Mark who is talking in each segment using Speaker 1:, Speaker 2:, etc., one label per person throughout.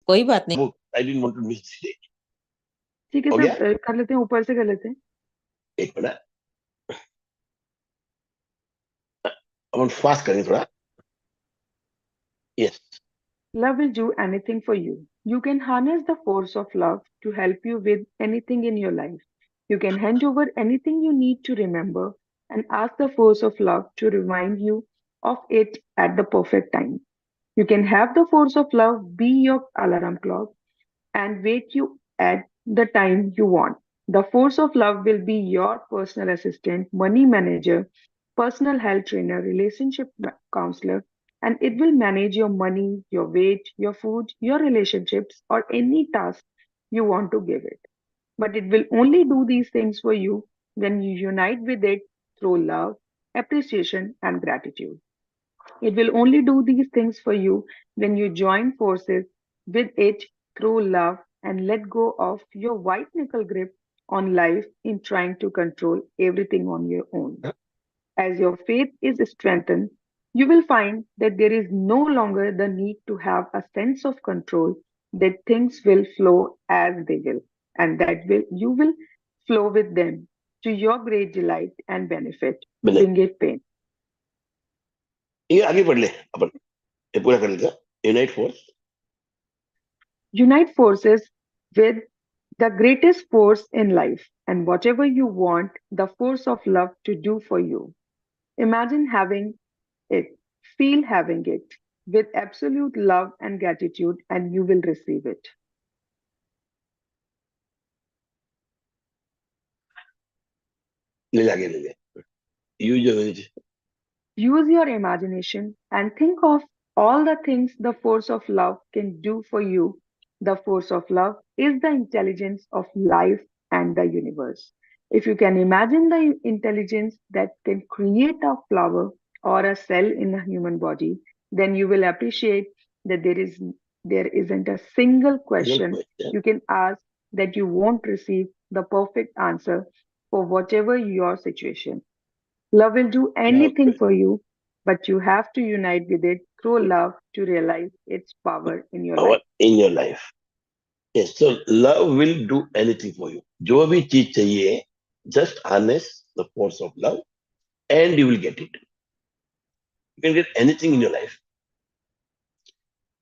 Speaker 1: कोई बात नहीं।
Speaker 2: वो I didn't want to miss this day.
Speaker 3: ठीक है
Speaker 2: हो
Speaker 3: सर,
Speaker 2: गया?
Speaker 3: कर लेते हैं, ऊपर से कर लेते हैं।
Speaker 2: एक मिनट, अपन फास्ट करें थोड़ा। Yes.
Speaker 3: Love will do anything for you. You can harness the force of love to help you with anything in your life. You can hand over anything you need to remember and ask the force of love to remind you of it at the perfect time. You can have the force of love be your alarm clock and wake you at the time you want. The force of love will be your personal assistant, money manager, personal health trainer, counselor, and it will manage your money, your weight, your food, your relationships, or any task you want to give it. But it will only do these things for you when you unite with it through love, appreciation, and gratitude. It will only do these things for you when you join forces with it through love and let go of your white knuckle grip on life in trying to control everything on your own. As your faith is strengthened, you will find that there is no longer the need to have a sense of control, that things will flow as they will, and that will you will flow with them to your great delight and benefit.
Speaker 2: मैंने
Speaker 3: Bring it pain.
Speaker 2: ये आगे बढ़ ले अपन, ये पूरा कर लेते। Unite force.
Speaker 3: Unite forces with the greatest force in life and whatever you want the force of love to do for you. Imagine having it, feel having it with absolute love and gratitude, and you will receive it.
Speaker 2: ले आगे ले ले। Use.
Speaker 3: Use your imagination and think of all the things the force of love can do for you. The force of love is the intelligence of life and the universe. If you can imagine the intelligence that can create a flower or a cell in a human body, then you will appreciate that there isn't a single
Speaker 2: single
Speaker 3: question
Speaker 2: question.
Speaker 3: you can ask that you won't receive the perfect answer for whatever your situation. Love will do anything for you, but you have to unite with it through love to realize its power in your
Speaker 2: power
Speaker 3: life.
Speaker 2: In your life. Yes, so love will do anything for you. जो भी चीज चाहिए, just harness the force of love and you will get it. You can get anything in your life.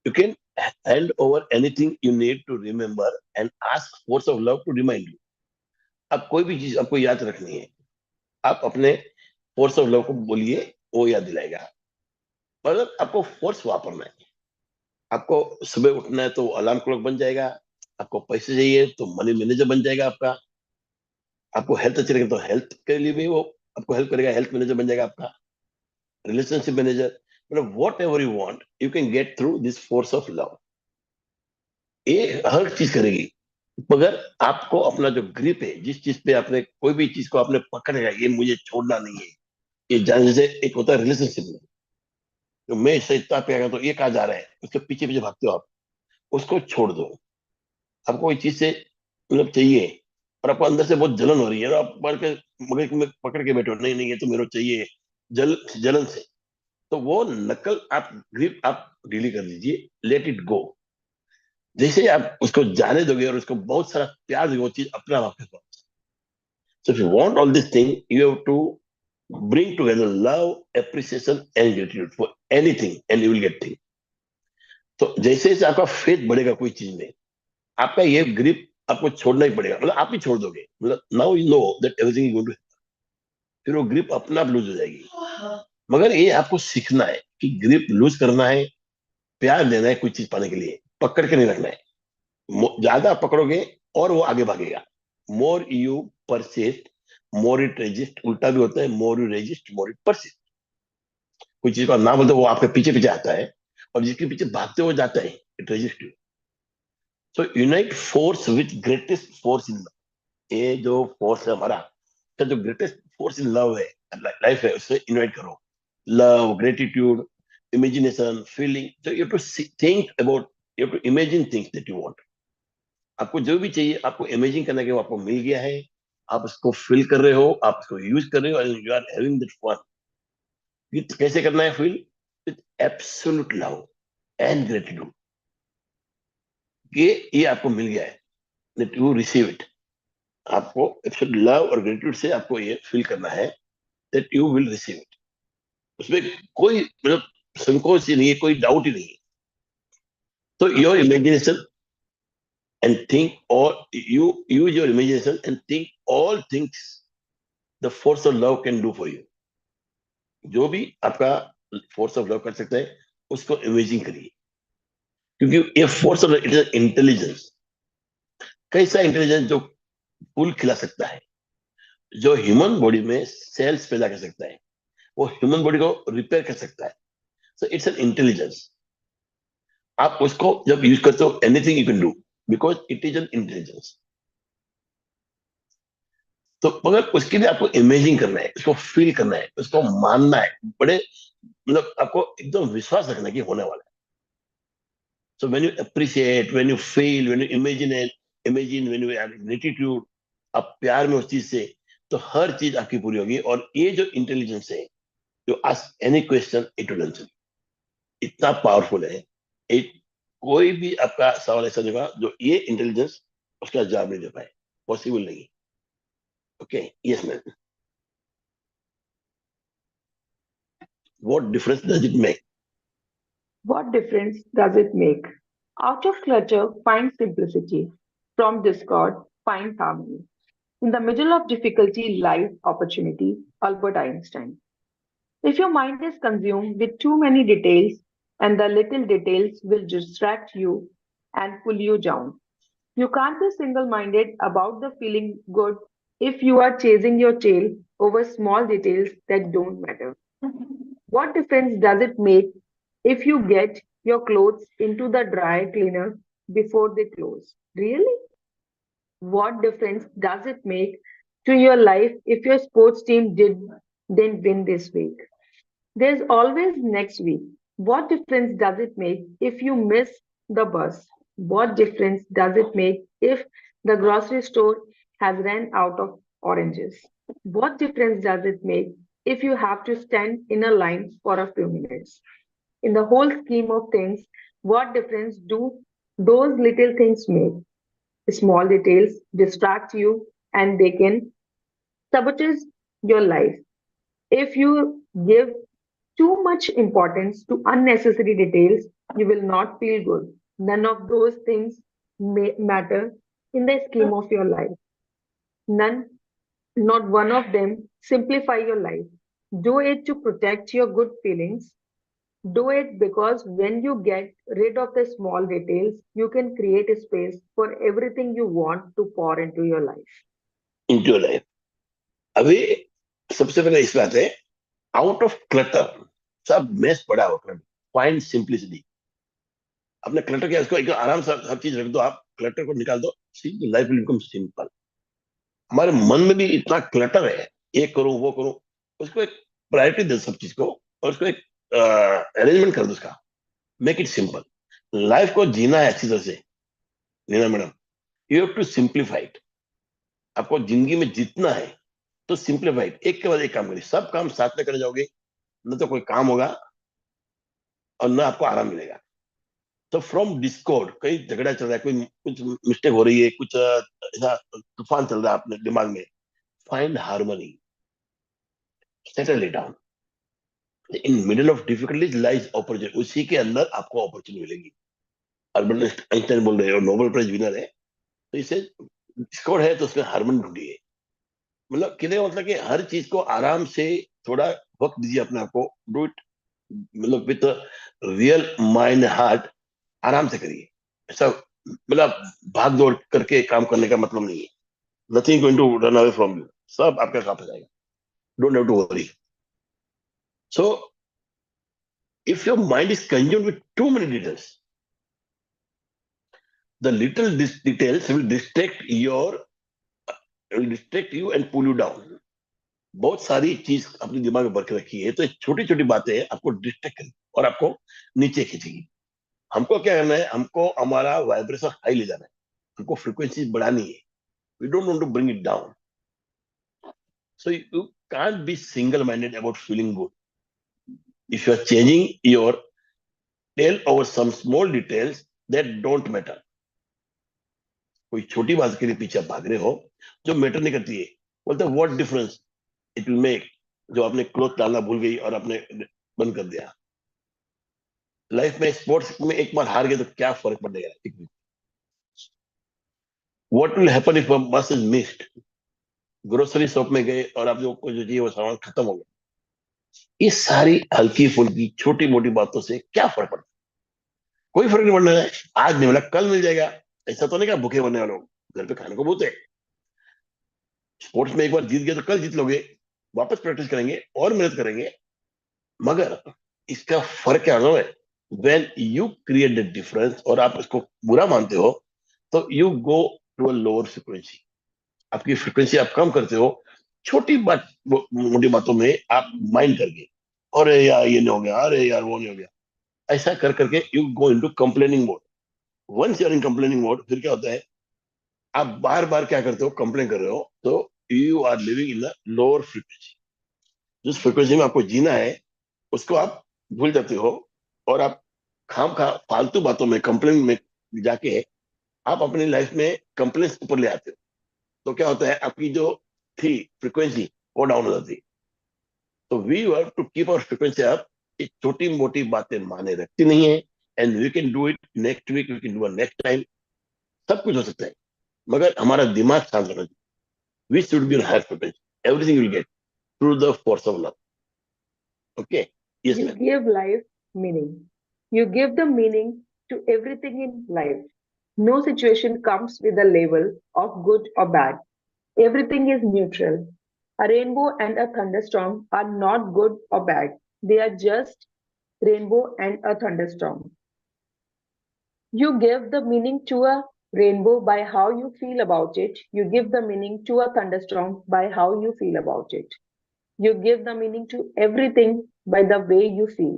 Speaker 2: You can hand over anything you need to remember and ask force of love to remind you। अब कोई भी चीज आपको याद रखनी है, आप अपने फोर्स ऑफ लव को बोलिए, वो याद दिलाएगा। मतलब आपको फोर्स वापरना है। आपको सुबह उठना है तो अलार्म क्लॉक बन जाएगा। आपको पैसे चाहिए तो मनी मैनेजर बन जाएगा आपका। आपको हेल्थ अच्छी रहेगी तो हेल्थ के लिए भी वो आपको हेल्प करेगा, हेल्थ मैनेजर बन जाएगा आपका, रिलेशनशिप मैनेजर। मतलब what ever you want you can get through this force of love. ये हर चीज करेगी, मगर आपको अपना जो ग्रिप है, जिस चीज पे आपने कोई भी चीज को आपने पकड़ेगा, ये मुझे छोड़ना नहीं है। ये जानने से एक होता है रिलेशनशिप में, तो मैं इससे इतना प्यार तो ये कहा जा रहा है, उसके पीछे पीछे भागते हो आप, उसको छोड़ दो। आपको कोई चीज से मतलब चाहिए और आपको अंदर से बहुत जलन हो रही है, और आप पकड़ के मगर में पकड़ के बैठो, नहीं नहीं ये तो मेरे को चाहिए, जलन से। तो वो नकल आप ग्रिप आप ढीली कर दीजिए, लेट इट गो। जैसे ही आप उसको जाने दोगे और उसको बहुत सारा प्यार दोगे, वो चीज अपना वापस वापस। So if you want all this thing you have to bring together love, appreciation and gratitude for anything and you will get things। तो जैसे जैसे आपका फेथ बढ़ेगा कोई चीज में, आपका ये ग्रिप आपको छोड़ना ही पड़ेगा, मतलब आप ही छोड़ दोगे। मतलब now you know that everything is going to, फिर वो ग्रिप अपना आप लूज हो जाएगी। मगर ये आपको सीखना है कि ग्रिप लूज करना है, प्यार देना है कोई चीज पाने के लिए, पकड़ के नहीं रखना है। ज्यादा पकड़ोगे और वो आगे भागेगा। More you persist more it resist, उल्टा भी होता है, more you resist more it persist. कोई चीज का ना बोलते वो आपके पीछे पीछे आता है, और जिसके पीछे भागते हो जाता है, it resist you. So unite force with greatest force in love. ये जो फोर्स है हमारा, तो जो ग्रेटेस्ट फोर्स इन लव है, लाइफ है, उससे यूनाइट करो। Love, gratitude, imagination, feeling. so you have to think about, you have to imagine things that you want। आपको जो भी चाहिए आपको इमेजिन करने के वो आपको मिल गया है, आप उसको फील कर रहे हो, आप उसको यूज कर रहे हो, and you are having that fun. कैसे करना है feel? With absolute love and gratitude. कि ये आपको मिल गया है, that you receive it. आपको लव और ग्रेटिट्यूड से आपको ये फील करना है that you will receive it. उसमें कोई मतलब संकोच ही नहीं है, कोई डाउट ही नहीं है. तो your imagination and think all, you use your imagination and think all things the force of love can do for you. जो भी आपका फोर्स ऑफ लव कर सकता है उसको इमेजिन करिए, क्योंकि ये force of it is intelligence. कैसा इंटेलिजेंस जो फूल खिला सकता है, जो ह्यूमन बॉडी में सेल्स पैदा कर सकता है, वो ह्यूमन बॉडी को रिपेयर कर सकता है. So it's an intelligence. आप उसको जब यूज करते हो anything you can do because it is an intelligence. तो मगर उसके लिए आपको इमेजिन करना है, उसको फील करना है, उसको मानना है, बड़े मतलब आपको एकदम विश्वास रखना है कि होने वाला है. So when you appreciate, when you feel, when you imagine, when you have gratitude, आप प्यार में उस चीज से, तो हर चीज आपकी पूरी होगी. और ये जो इंटेलिजेंस है, जो ask any question it will answer, इतना पावरफुल है. एक कोई भी आपका सवाल ऐसा नहीं होगा जो ये इंटेलिजेंस उसका जवाब नहीं दे पाए, पॉसिबल नहीं. Okay, yes ma'am. What difference does it make?
Speaker 3: What difference does it make? Out of clutter, find simplicity. From discord, find harmony. In the middle of difficulty lies opportunity. Albert Einstein. If your mind is consumed with too many details, and the little details will distract you and pull you down. You can't be single minded about the feeling good if you are chasing your tail over small details that don't matter. What difference does it make if you get your clothes into the dry cleaner before they close? Really? What difference does it make to your life if your sports team didn't win this week? There's always next week. What difference does it make if you miss the bus? What difference does it make if the grocery store has ran out of oranges? What difference does it make if you have to stand in a line for a few minutes? In the whole scheme of things, what difference do those little things make? Small details distract you and they can sabotage your life. If you give too much importance to unnecessary details, you will not feel good. None of those things matter in the scheme of your life. None, not one of them simplify your life. Do it to protect your good feelings. Do it because when you get rid of the small details, you can create a space for everything you want to pour into your life.
Speaker 2: into your life. अभी सबसे पहले इस बात है, out of clutter, सब mess पड़ा हो, find simplicity. अपने क्लटर क्या, इसको एक आराम से हर चीज रख दो, आप क्लटर को निकाल दो, सी लाइफ विल बिकम सिंपल. हमारे मन में भी इतना क्लटर है, ये करूं वो करूं, उसको एक प्रायोरिटी दे सब चीज को, और उसको एक अरेंजमेंट कर दो उसका. Make it simple. लाइफ को जीना है अच्छी तरह से, Neena madam. You have to simplify it. आपको जिंदगी में जीतना है तो सिंप्लीफाइड, एक के बाद एक काम करिए. सब काम साथ में करने जाओगे न तो कोई काम होगा और न आपको आराम मिलेगा. तो फ्रॉम डिस्कॉर्ड, कहीं झगड़ा चल रहा है, कोई कुछ मिस्टेक हो रही है, कुछ ऐसा तूफान चल रहा है अपने दिमाग में, find harmony, settle it down. In middle of difficulties lies opportunity. उसी के अंदर आपको अपॉर्चुनिटी मिलेगी. अल्बर्ट आइंस्टाइन बोल रहे हैं और नोबेल प्राइज विनर है, तो इसे डिस्कॉर्ड है तो उसमें हार्मनी ढूंढिए. मतलब कहने का मतलब कि हर चीज को आराम से, थोड़ा वक्त दीजिए अपने आप को. डू इट मतलब विथ रियल माइंड हार्ट, आराम से करिए. ऐसा मतलब भाग दौड़ करके काम करने का मतलब नहीं है. Nothing going to run away from you. सब आपके साथ हो जाएगा. Don't have to worry. So if your mind is consumed with too many details, the little details will distract you and pull you down. बहुत सारी चीज अपने दिमाग में भर के रखी है, तो छोटी छोटी बातें आपको डिस्ट्रैक्ट करेंगी और आपको नीचे खींचेगी. हमको क्या करना है, हमको हमारा वाइब्रेशन हाई ले जाना है, हमको फ्रीक्वेंसी बढ़ानी है. We don't want to bring it down. So you can't be single minded about feeling good. If you are changing your tell over some small details that don't matter, कोई छोटी बात के लिए पीछे आप भाग रहे हो जो मैटर नहीं करती है, बोलते what difference it will make, जो आपने क्लोथ डालना भूल गई और आपने बंद कर दिया। लाइफ में स्पोर्ट्स में एक बार हार गए तो क्या फर्क पड़ेगा? व्हाट विल हैपन इफ बस इज मिस्ड? ग्रोसरी शॉप में गए और आप को जो चाहिए वो सामान खत्म हो गया। ये सारी हल्की फुल्की छोटी मोटी बातों से क्या फर्क पड़ता है? कोई फर्क नहीं पड़ना है। आज नहीं मिला कल मिल जाएगा। ऐसा तो नहीं क्या भूखे बनने वाले लोग घर पे खाने को बोलते। स्पोर्ट्स में एक बार जीत गए तो कल जीत लोगे, वापस प्रैक्टिस करेंगे और मेहनत करेंगे। मगर इसका फर्क क्या होगा? When you create the difference और आप इसको बुरा मानते हो, तो you go to a lower frequency. आपकी फ्रिक्वेंसी आप कम करते हो। छोटी बात मोटी बातों में आप माइंड करके, अरे यार ये नहीं हो गया, अरे यार वो नहीं हो गया, ऐसा कर करके you go into complaining mode. Once you are in complaining mode, फिर क्या होता है? आप बार बार क्या करते हो? कंप्लेन कर रहे हो, तो you are living in the lower frequency. जिस फ्रिक्वेंसी में आपको जीना है उसको आप भूल जाते हो, और आप खाम खा फालतू बातों में कंप्लेन में जाके आप अपनी लाइफ में कंप्लेन ऊपर ले आते हो। तो क्या होता है? आपकी जो थी फ्रिक्वेंसी वो डाउन हो जाती है। तो we have to keep our frequency up. ये छोटी मोटी बातें माने रखती नहीं है। And we can do it next week, we can do next time. सब कुछ हो सकता है, मगर हमारा दिमाग शांत होना चाहिए। We should be on higher frequency. Everything will get through the force of love. Okay? Yes
Speaker 3: You
Speaker 2: ma'am.
Speaker 3: give life meaning. You give the meaning to everything in life. No situation comes with a label of good or bad. Everything is neutral. A rainbow and a thunderstorm are not good or bad. They are just rainbow and a thunderstorm. You give the meaning to a rainbow by how you feel about it. You give the meaning to a thunderstorm by how you feel about it. You give the meaning to everything by the way you feel.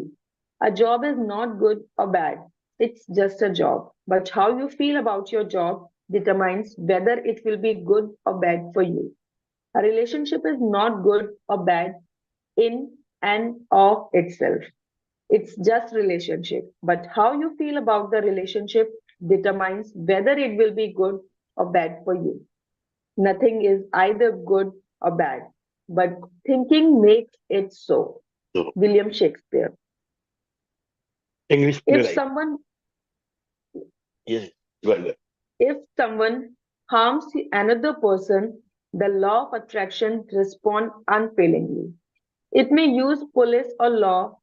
Speaker 3: A job is not good or bad, it's just a job. But how you feel about your job determines whether it will be good or bad for you. A relationship is not good or bad in and of itself. It's just relationship. But how you feel about the relationship determines whether it will be good or bad for you. Nothing is either good or bad, but thinking makes it so.
Speaker 2: तो
Speaker 3: William Shakespeare.
Speaker 2: English play
Speaker 3: If
Speaker 2: right.
Speaker 3: someone
Speaker 2: yes, well.
Speaker 3: if someone harms another person, the law of attraction responds unfailingly. It may use police or law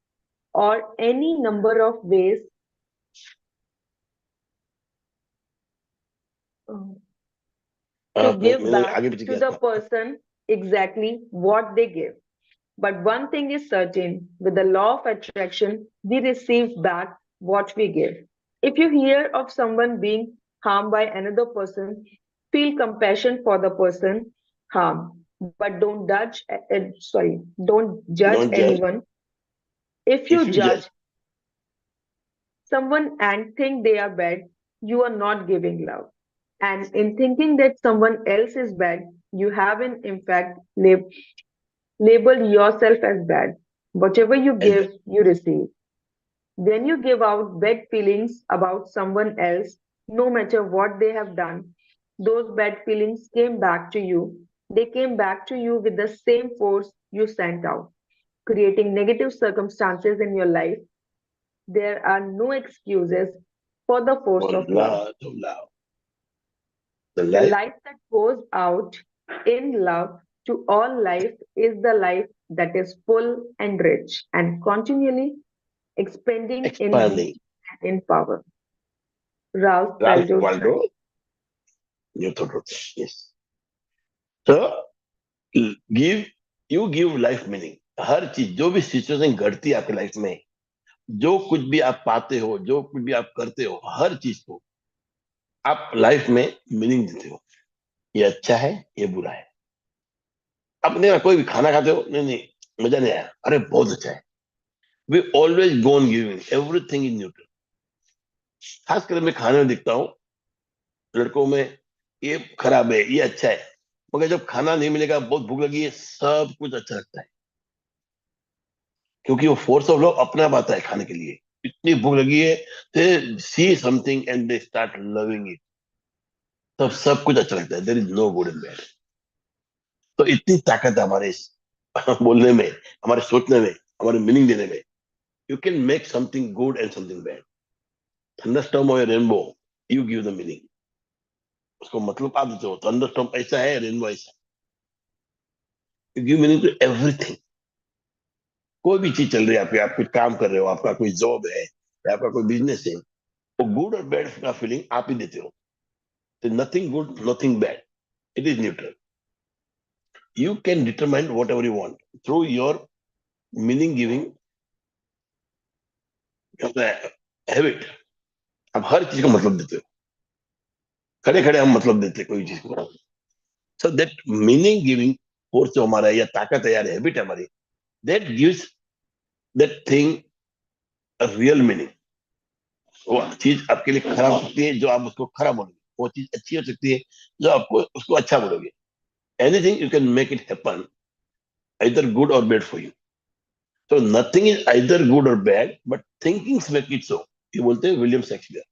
Speaker 3: or any number of ways to give
Speaker 2: मैंने
Speaker 3: back
Speaker 2: आगे पीछे
Speaker 3: to
Speaker 2: किया
Speaker 3: the
Speaker 2: था।
Speaker 3: person exactly what they give. But one thing is certain, with the law of attraction, we receive back what we give. If you hear of someone being harmed by another person, feel compassion for the person harmed, but don't judge
Speaker 2: don't जज।
Speaker 3: anyone. If
Speaker 2: if
Speaker 3: you
Speaker 2: you जज,
Speaker 3: judge someone and think they are bad, you are not giving love. And in thinking that someone else is bad, you have in fact labeled yourself as bad. Whatever you
Speaker 2: as
Speaker 3: give, you receive. When you give out bad feelings about someone else, no matter what they have done, those bad feelings came back to you. They came back to you with the same force you sent out, creating negative circumstances in your life. There are no excuses for the force
Speaker 2: for
Speaker 3: of love.
Speaker 2: Love to love the
Speaker 3: The
Speaker 2: life.
Speaker 3: life that goes out in love to all life is the life that is full and rich and continually expanding in
Speaker 2: expanding.
Speaker 3: beauty and in power. Ralph
Speaker 2: Ralph
Speaker 3: Waldo
Speaker 2: Waldo
Speaker 3: Emerson.
Speaker 2: Newton. Yes. तो give, you give life meaning. हर चीज, जो भी situation घटती है आपकी life में, जो कुछ भी आप पाते हो, जो कुछ भी आप करते हो, हर चीज को आप लाइफ में मीनिंग देते हो। ये अच्छा है, ये बुरा है। अपने ना कोई भी खाना खाते हो, नहीं नहीं मजा नहीं आया, अरे बहुत अच्छा है। We always go on giving, everything is neutral. खासकर मैं खाने में दिखता हूँ लड़कों में, ये खराब है, ये अच्छा है। मगर जब खाना नहीं मिलेगा, बहुत भूख लगी है, सब कुछ अच्छा लगता है। क्योंकि वो फोर्स ऑफ लव अपना पाता है खाने के लिए। इतनी भूख लगी है, they see something and they start loving it. तब सब कुछ अच्छा लगता है. There is no good and bad. तो इतनी ताकत है हमारे इस बोलने में, हमारे सोचने में, हमारे मीनिंग देने में. You can make something good and something bad. Thunderstorm और rainbow, you give the meaning. उसको मतलब आप देते हो. थंडरस्टॉर्म ऐसा है, रेनबो ऐसा. You give meaning to everything. कोई भी चीज चल रही है आपकी, आप कुछ काम कर रहे हो, आपका कोई जॉब है या आपका कोई बिजनेस है, वो गुड और बैड का फीलिंग आप ही देते हो. तो nothing good, nothing bad. It is neutral. You can determine what ever you want through your meaning giving habit. आप हर चीज को मतलब देते हो. खड़े खड़े हम मतलब देते हैं कोई चीज को. So that meaning giving force जो हमारा है, या ताकत है, या हैबिट है हमारी, that gives that thing a real meaning. वो चीज आपके लिए खराब हो सकती है जो आप उसको खराब बोलोगे, वो चीज अच्छी हो सकती है जो आपको उसको अच्छा बोलोगे. Anything you can make it happen, either good or bad for you. So nothing is either good or bad, but thinkings make it so. ये बोलते हैं William Shakespeare.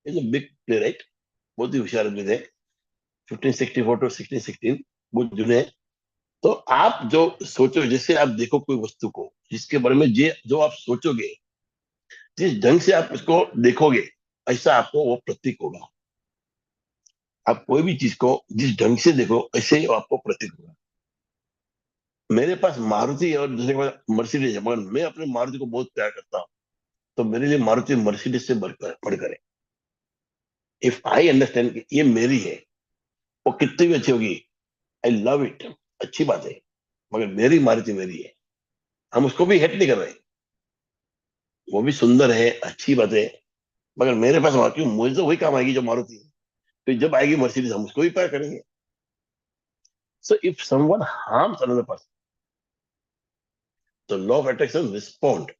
Speaker 2: Is a big play right. बहुत ही होशियार आदमी थे. 1564 to 1616, बहुत जुने हैं. तो आप जो सोचो, जैसे आप देखो कोई वस्तु को, जिसके बारे में जो आप सोचोगे, जिस ढंग से आप उसको देखोगे, ऐसा आपको वो प्रतीक होगा. आप कोई भी चीज को जिस ढंग से देखो, ऐसे ही वो आपको प्रतीक होगा. मेरे पास मारुति और दूसरे के पास मर्सिडीज है, मगर मैं अपने मारुति को बहुत प्यार करता हूँ. तो मेरे लिए मारुति मर्सिडीज से बढ़कर है. इफ आई अंडरस्टैंड कि ये मेरी है, वो कितनी भी अच्छी होगी, आई लव इट, अच्छी बात है, मगर मेरी मारुति मेरी है. हम उसको भी हेट नहीं कर रहे. वो भी सुंदर है, अच्छी बात है, मगर मेरे पास मारुति, मुझे तो वही काम आएगी जो मारुति है. तो जब आएगी मर्सिडीज, हम उसको भी प्यार करेंगे. So if someone harms another person, तो लॉ ऑफ अट्रैक्शन रिस्पॉन्ड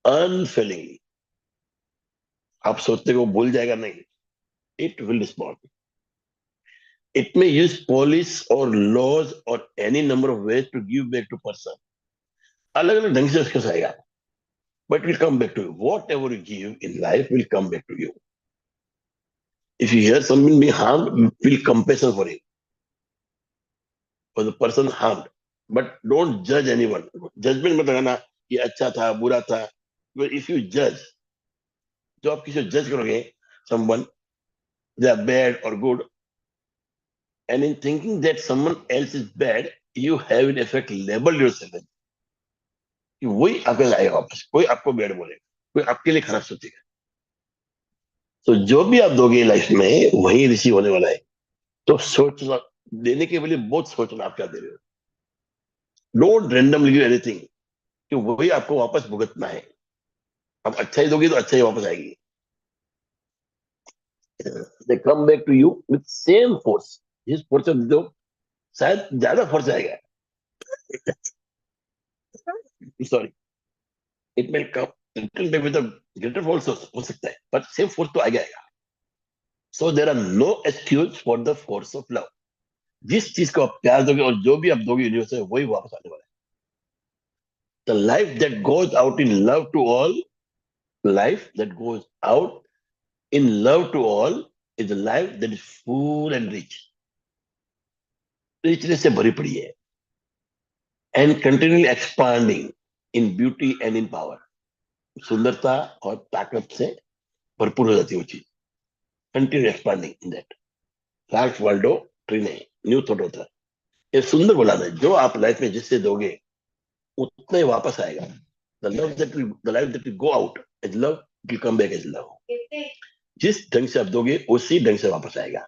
Speaker 2: अनफेलिंगली. आप सोचते हो वो भूल जाएगा, नहीं. It will respond. It may use police or laws or any number of ways to give back to person. अलग अलग ढंग से उसके साथ आएगा. But it will come back to you. Whatever you give in life will come back to you. If you hear someone being harmed, feel compassion for him, for the person harmed. But don't judge anyone. Judgment मत लगाना ये अच्छा था, बुरा था. Because if you judge, जो आप किसी को जज करोगे, someone, they are bad or good, and in thinking that someone else is bad, you have in effect labeled yourself. कि वही आपके आएगा वापस, कोई आपको बैड बोलेगा, कोई आपके लिए खराब सोचेगा. तो जो भी आप दोगे लाइफ में, वही रिसीव होने वाला है. तो सोचना, देने के लिए बहुत सोचना आप क्या दे रहे हो. डोंट रैंडमली गिव एनीथिंग, कि वही आपको वापस भुगतना है. आप अच्छा ही दोगे तो अच्छा ही वापस आएगी. They come back to you with same force. जिस फोर्स से दो, शायद ज्यादा फोर्स आएगा. Sorry, it will come little bit with greater force हो सकता है, पर सेम फोर्स तो आएगा. So there are no excuse for the force of love. जिस चीज को आप प्यार दोगे और जो भी आप दोगे यूनिवर्स से, वही वापस आने वाला है. The life that goes out in love to all, life that goes out in love to all is a life that is full and rich. Richness से भरी पड़ी है, and continuously expanding in beauty and in power. सुंदरता और ताकत से भरपूर हो जाती है वो चीज. Continue expanding in that. Ralph Waldo Trine, new thought होता है. ये सुंदर बोला है, जो आप लाइफ में जिससे दोगे, उतना ही वापस आएगा. The life that will go out as love will come back as love. जिस ढंग से आप दोगे, उसी ढंग से वापस आएगा.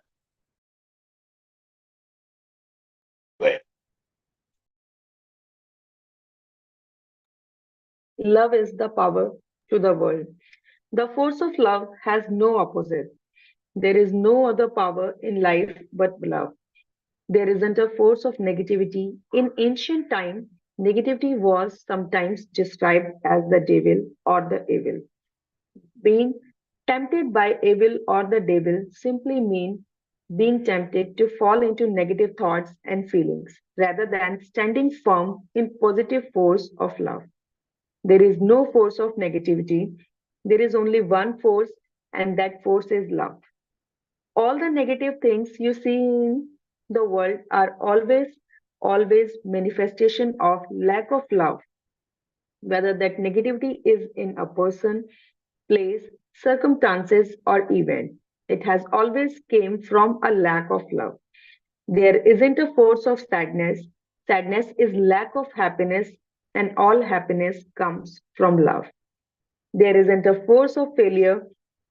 Speaker 3: Love is the power to the world. The force of love has no opposite. There is no other power in life but love. There isn't a force of negativity. In ancient time, negativity was sometimes described as the devil or the evil. Being tempted by evil or the devil simply means being tempted to fall into negative thoughts and feelings rather than standing firm in positive force of love. There is no force of negativity. There is only one force, and that force is love. All the negative things you see in the world are always manifestation of lack of love, whether that negativity is in a person, place, circumstances, or event. It has always came from a lack of love. There isn't a force of sadness. Sadness is lack of happiness, and all happiness comes from love. There isn't a force of failure.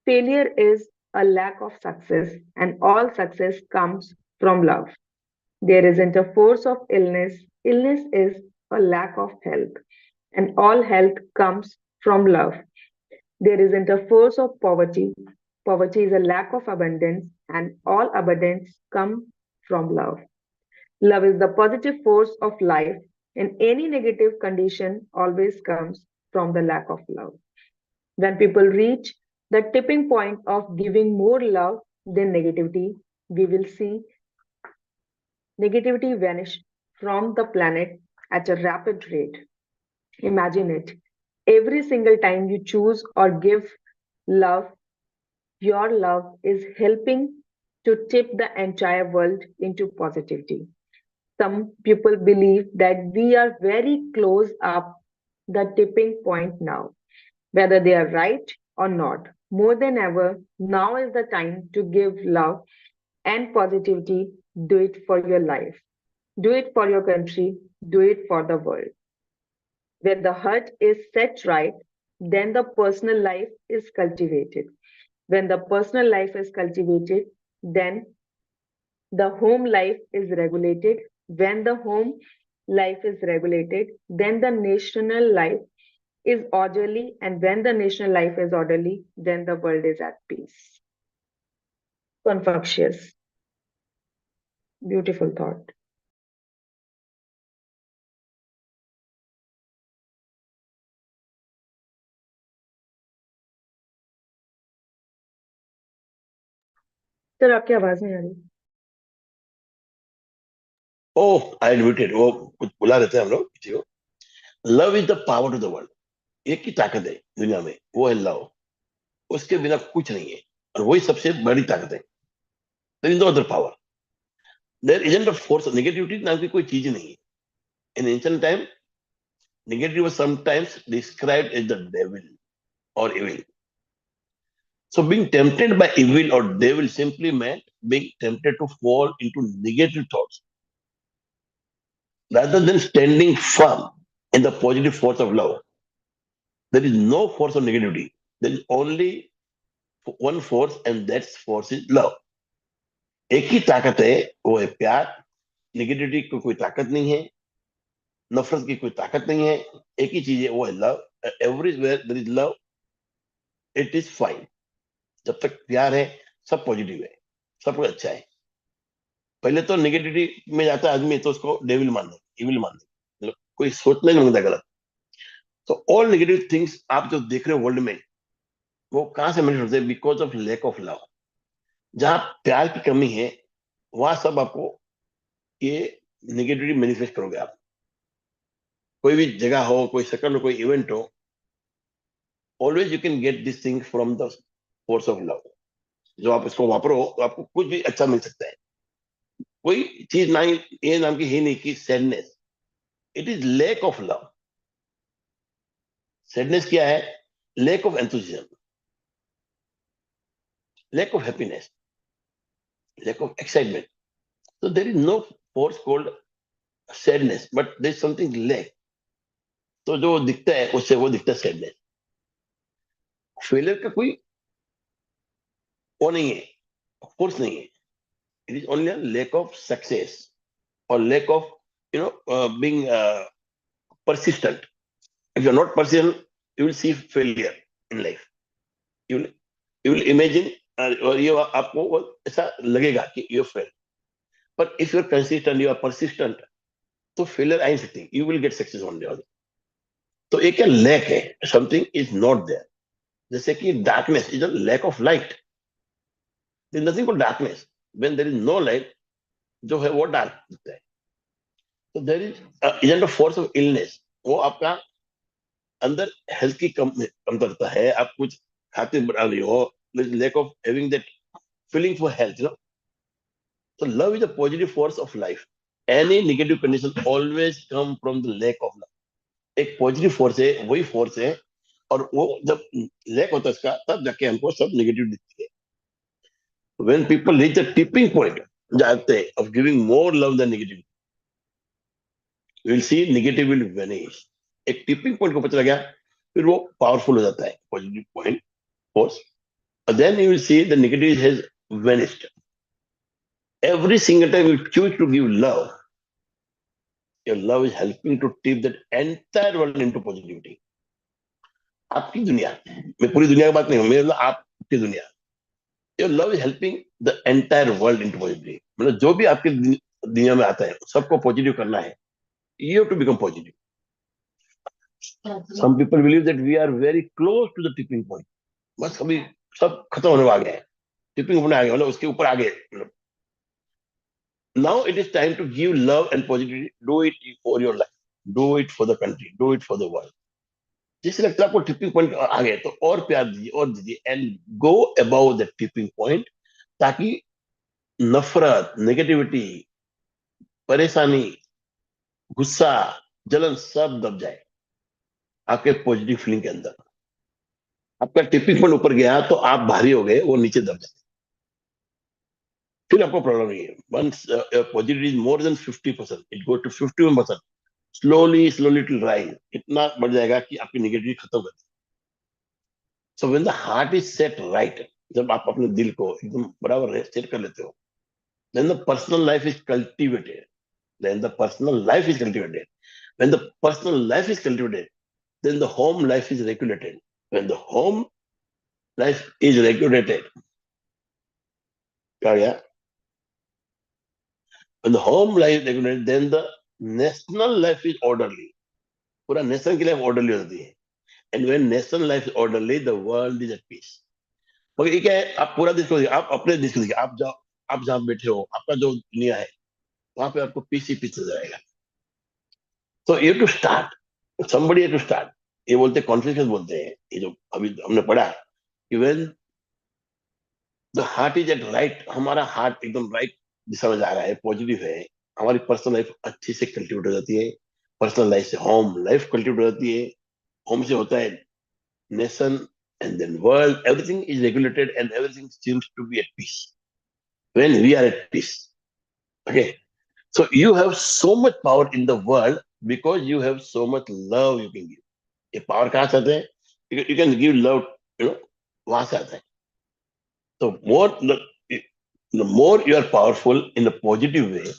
Speaker 3: Failure is a lack of success, and all success comes from love. There isn't a force of illness. Illness is a lack of health, and all health comes from love. There isn't a force of poverty. Poverty is a lack of abundance, and all abundance comes from love. Love is the positive force of life, and any negative condition always comes from the lack of love. When people reach the tipping point of giving more love than negativity, we will see negativity vanish from the planet at a rapid rate. Imagine it. Every single time you choose or give love, your love is helping to tip the entire world into positivity. Some people believe that we are very close up the tipping point now, whether they are right or not. More than ever, now is the time to give love and positivity. Do it for your life, do it for your country, do it for the world. When the heart is set right, then the personal life is cultivated. When the personal life is cultivated, then the home life is regulated. When the home life is regulated, then the national life is orderly. And when the national life is orderly, then the world is at peace. Confucius. Beautiful thought. Sir आपकी आवाज नहीं आ रही.
Speaker 2: ओह आई admitted वो कुछ बुला रहते हैं हम लोग किसी को. Love is the power to the world. एक ही ताकत है दुनिया में, वो है लव. उसके बिना कुछ नहीं है, और वही सबसे बड़ी ताकत है. There is no other power. There isn't a force. Negativity नाम की कोई चीज नहीं है. In ancient time negativity was sometimes described as the devil or evil. So being tempted by evil or devil simply meant being tempted to fall into negative thoughts rather than standing firm in the positive force of love. There is no force of negativity. There is only one force, and that force is love. एक ही ताकत है, वो है प्यार. Negativity को कोई ताकत नहीं है, नफरत की कोई ताकत नहीं है. एक ही चीज है, वो है love. Everywhere there is love, it is fine. जब तक प्यार है, सब पॉजिटिव है, सब कुछ अच्छा है. पहले तो नेगेटिविटी में जाता है आदमी, तो उसको डेविल मान दे, इविल मान दे, मतलब कोई सोचना ही नहीं लगता गलत. तो ऑल नेगेटिव थिंग्स आप जो देख रहे हो वर्ल्ड में, वो कहां से मैनिफेस्ट होते हैं? Because of lack of love. जहां प्यार की कमी है, वहां सब आपको ये नेगेटिविटी मैनिफेस्ट करोगे आप. कोई भी जगह हो, कोई सेकंड हो, कोई इवेंट हो, always you can get this thing from the force of love. जो आप इसको वापरो, तो आपको कुछ भी अच्छा मिल सकता है. कोई चीज ना ये नाम की है नहीं कि sadness. It is lack of love. Sadness क्या है? Lack of enthusiasm, lack of happiness, lack of excitement. So there is no force called sadness, but there is something lack. तो जो दिखता है उससे वो दिखता है सैडनेस. फेलियर का कोई वो नहीं है, फोर्स नहीं है. It is only lack of success और lack of being persistent. If you're not persistent, you will see failure in life. You will, you will imagine और ये आपको वो ऐसा लगेगा कि you fail. But if you're consistent, you are persistent, तो failure आ ही सकती है. You will get success one day. तो एक क्या लैक है, समथिंग इज नॉट देयर. जैसे कि darkness is a lack of light. There is nothing called darkness. When there is no light, जो है वो डार्क दिखता है. तो there is isn't a force of illness. वो आपका अंदर हेल्थ की कमतरता है. आप कुछ खाते बना रही हो, lack of having that feeling for health, So love is a positive force of life. Any negative condition always come from the lack of love. एक पॉजिटिव फोर्स है, वही फोर्स है, और वो जब लैक होता है इसका, तब जाके हमको सब नेगेटिव दिखती है. When people reach the tipping point, जाते हैं of giving more love than negative, you will see negative will vanish. एक टिपिंग पॉइंट को पता लग गया, फिर वो पावरफुल हो जाता है positive point force. Then you will see the negative has vanished. Every single time you choose to give love, your love is helping to tip that entire world into positivity. आपकी दुनिया, मैं पूरी दुनिया की बात नहीं हूँ, मेरा मतलब आपकी दुनिया. Your love is helping the entire world into positive. मतलब जो भी आपकी दुनिया में आता है, सबको पॉजिटिव करना है. You have to become positive. Some people believe that we are very close to the tipping point. बस अभी सब खत्म होने आ गए हैं, टिपिंग होने आ गए, मतलब उसके ऊपर आ गए. Now it is time to give love and positivity. Do it for your life. Do it for the country. Do it for the world. जिससे लगता है आपको टिपिंग पॉइंट आ गए, तो और प्यार दीजिए और दीजिए, and go about the tipping point, ताकि नफरत, नेगेटिविटी, परेशानी, गुस्सा, जलन सब दब जाए आपके पॉजिटिव फीलिंग के अंदर. आपका टिपिंग पॉइंट ऊपर गया तो आप भारी हो गए, वो नीचे दब जाए, फिर आपको प्रॉब्लम नहीं है. Once positive is more than 50%, it go to 51%. Slowly slowly it will rise. इतना बढ़ जाएगा कि आपकी नेगेटिविटी खत्म कर देगी. So when the heart is set right, जब आप अपने दिल को एकदम बराबर सेट कर लेते हो, then the personal life is cultivated. Then the personal life is cultivated. When the personal life is cultivated, then the home life is regulated. When the home life is regulated, yeah, when the home life is regulated, then the national life is orderly. पूरा nation की life orderly होती है. And when national life is orderly, the world is at peace. मगर ये क्या है, आप पूरा देश को देखिए, आप अपने देश को देखिए, आप जाओ, आप जहां बैठे हो, आपका जो दुनिया है, वहां पे आपको पीस ही पीस नजर आएगा. तो you to start, somebody to start. ये बोलते कॉन्फ्लिक्शन बोलते हैं, ये जो अभी हमने पढ़ा कि when the heart is at right, हमारा हार्ट एकदम राइट दिशा में जा रहा है, पॉजिटिव है, हमारी पर्सनल लाइफ अच्छे से कल्टिवेट हो जाती है. पर्सनल लाइफ से होम लाइफ कल्टिवेट हो जाती है. होम से होता है nation, and then world. Everything is regulated and everything seems to be at peace when we are at peace. Okay, so you have so much power in the world because you have so much love you can give. ये power कहाँ से आता है? You can give love, वहां से आता है. So the more you are powerful in a positive way,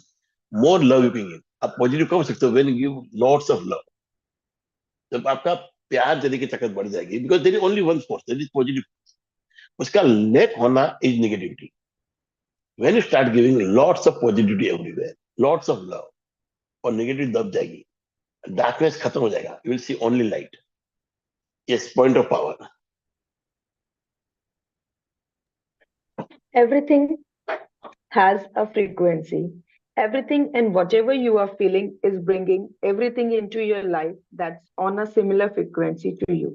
Speaker 2: more love you can give. आप पॉजिटिव कब हो सकते हो? when you give lots of love. जब आपका प्यार देने की ताकत बढ़ जाएगी, because there is only one force, that is positive. उसका लैक होना is negativity. When you start giving lots of positivity everywhere, lots of love, और नेगेटिव दब जाएगी, डार्कनेस खत्म हो जाएगा, you will see only light. Yes, point of power.
Speaker 3: Everything has a frequency. Everything and whatever you are feeling is bringing everything into your life that's on a similar frequency to you.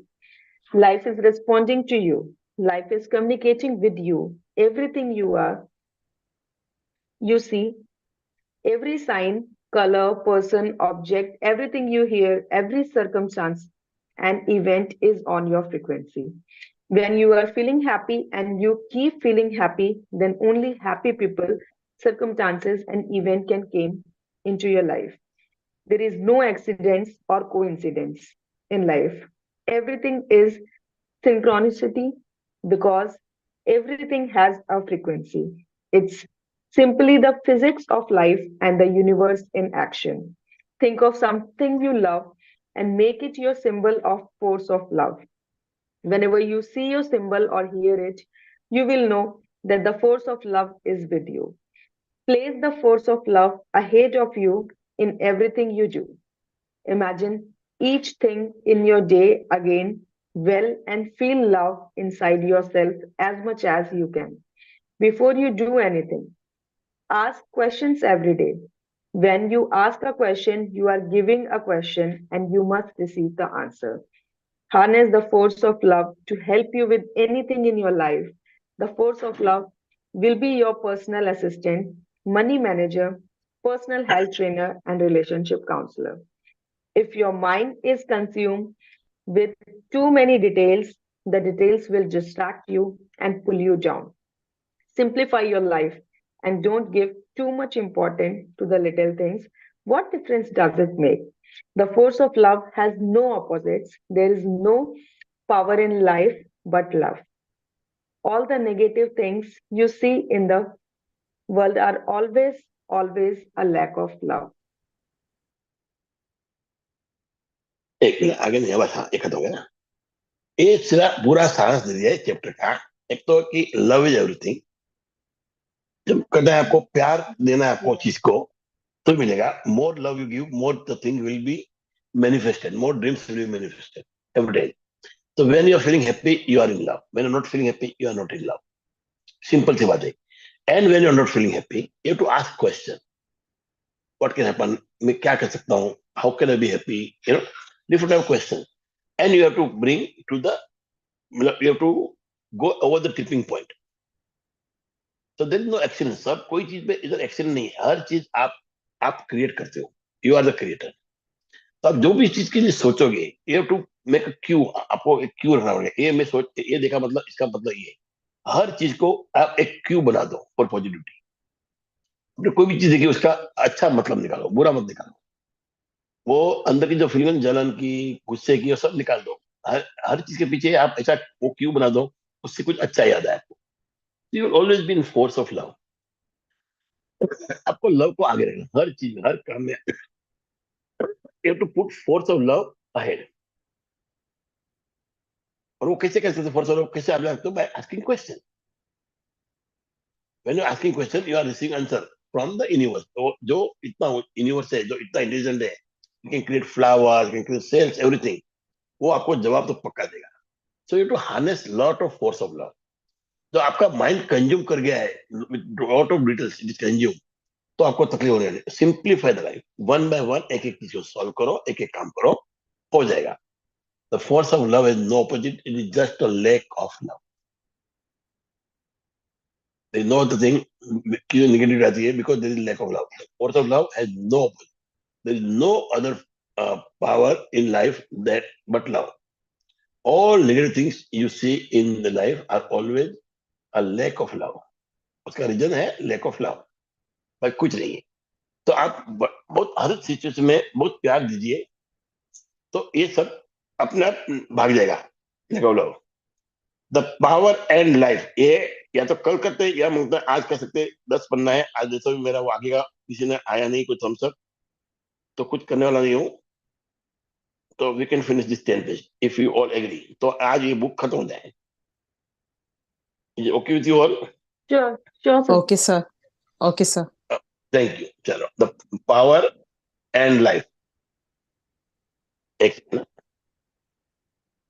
Speaker 3: Life is responding to you. Life is communicating with you. Everything you are, you see, every sign, color, person, object, everything you hear, every circumstance and event is on your frequency. When you are feeling happy and you keep feeling happy, then only happy people, circumstances, and event can came into your life. There is no accidents or coincidence in life. Everything is synchronicity because everything has a frequency. It's simply the physics of life and the universe in action. Think of something you love and make it your symbol of force of love. Whenever you see your symbol or hear it, you will know that the force of love is with you. Place the force of love ahead of you in everything you do. Imagine each thing in your day again well and feel love inside yourself as much as you can. Before you do anything, ask questions every day. When you ask a question, you are giving a question and you must receive the answer. Harness the force of love to help you with anything in your life. The force of love will be your personal assistant, money manager, personal health trainer, and relationship counselor. If your mind is consumed with too many details, the details will distract you and pull you down. Simplify your life and don't give too much importance to the little things. What difference does it make? The force of love has no opposites. There is no power in life but love. All the negative things you see in the world are always a lack of love.
Speaker 2: एक minute आगे नहीं है, बस हाँ एक खत्म हो गया ना। ये सिरा पूरा सारांश दे दिया चैप्टर का। एक तो कि लव इज एवरीथिंग। जब कहते हैं आपको प्यार देना है आपको चीज को, तो मिलेगा। More love you give, more the thing will be manifested, more dreams will be manifested every day. So when you are feeling happy, you are in love. When you're not feeling happy, you are not in love. Simple सी बात है। And when you're not feeling happy, you have to ask question. What can happen? मैं क्या कर सकता हूँ? How can I be happy? You know, different type of question. And you have to bring to the, you have to go over the tipping point. So there is no accident. सब कोई चीज में इधर accident नहीं है। हर चीज आप create करते हो। You are the creator. तो आप जो भी चीज के लिए सोचोगे, you have to make a cue. आपको एक क्यू रखना पड़ेगा। ये मैं सोच, ये देखा मतलब इसका मतलब ये। हर चीज को आप एक क्यू बना दो फॉर पॉजिटिविटी। अपने कोई भी चीज देखिए उसका अच्छा मतलब निकालो, बुरा मत निकालो। वो अंदर की जो फीलिंग, जलन की, गुस्से की, वो सब निकाल दो। हर चीज के पीछे आप ऐसा वो क्यू बना दो, उससे कुछ अच्छा याद आए आपको। You will always be in force of love. आपको लव को आगे रखना हर चीज में, हर काम में। You have to put force of love ahead. और वो कैसे कर सकते हैं? फोर्स ऑफ लव कैसे आप रखते हो? By asking question. When you're asking question, you are receiving answer from the universe. तो जो इतना यूनिवर्स है, जो इतना इंटेलिजेंट है, you can create flowers, you can create cells, everything. वो आपको जवाब तो पक्का देगा। So you have to harness lot of force of love. जो आपका माइंड कंज्यूम कर गया है with lot of details, it is consumed, तो आपको तकलीफ होने वाली। Simplify the life, one by one, एक एक चीज को सॉल्व करो, एक एक काम करो, हो जाएगा। The force of love is no opposite, it is just a lack of love. There is no other thing क्यों negative आती है? Because there is lack of love. The force of love has no opposite. There is no other power in life that but love. All negative things you see in the life are always a lack of love. उसका reason है lack of love, पर कुछ नहीं है। तो आप बहुत हर situation में बहुत प्यार दीजिए, तो ये सब अपने आप भाग जाएगा। lack of love, the power and life, ये या तो कल करते या मतलब आज कर सकते। 10 पन्ना है आज, जैसा भी मेरा वो आगे का किसी ने आया नहीं कुछ थम्स तो कुछ करने वाला नहीं हूँ। तो we can finish this 10 page if you all agree. तो आज ये बुक खत्म हो जाए। Okay with you all?
Speaker 3: Sure, sure, sir.
Speaker 1: Okay, sir. Okay, sir.
Speaker 2: Thank you. चलो, द पावर एंड लाइफ। एक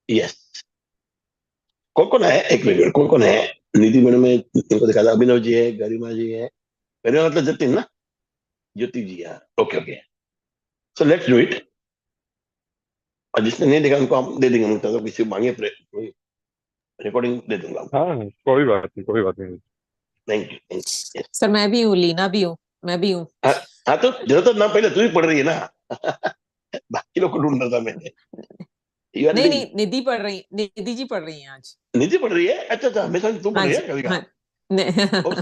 Speaker 2: यस, कौन है? एक मिनट, कौन है? निधि मैडम में इनको दिखा था। अभिनव जी है, गरिमा जी है। गरिमा मतलब जतिन ना? ज्योति जी है। Okay okay, so let's do it. और जिसने नहीं देखा उनको हम दे देंगे, मतलब किसी को मांगे रिकॉर्डिंग दे दूंगा।
Speaker 4: हाँ कोई बात नहीं, कोई बात नहीं।
Speaker 2: Thank you yes.
Speaker 1: सर मैं भी हूँ, लीना भी हूँ, मैं भी हूँ।
Speaker 2: हाँ तो जरा तो ना, पहले तू ही पढ़ रही है ना। बाकी लोग को ढूंढ रहा था मैंने। You are
Speaker 1: नहीं
Speaker 2: leading.
Speaker 1: नहीं, निधि पढ़ रही, निधि जी पढ़ रही हैं आज।
Speaker 2: निधि पढ़ रही है? अच्छा अच्छा, हमेशा तू पढ़
Speaker 1: हाँ
Speaker 2: रही
Speaker 1: जी,
Speaker 2: है कभी
Speaker 1: हाँ।
Speaker 2: का?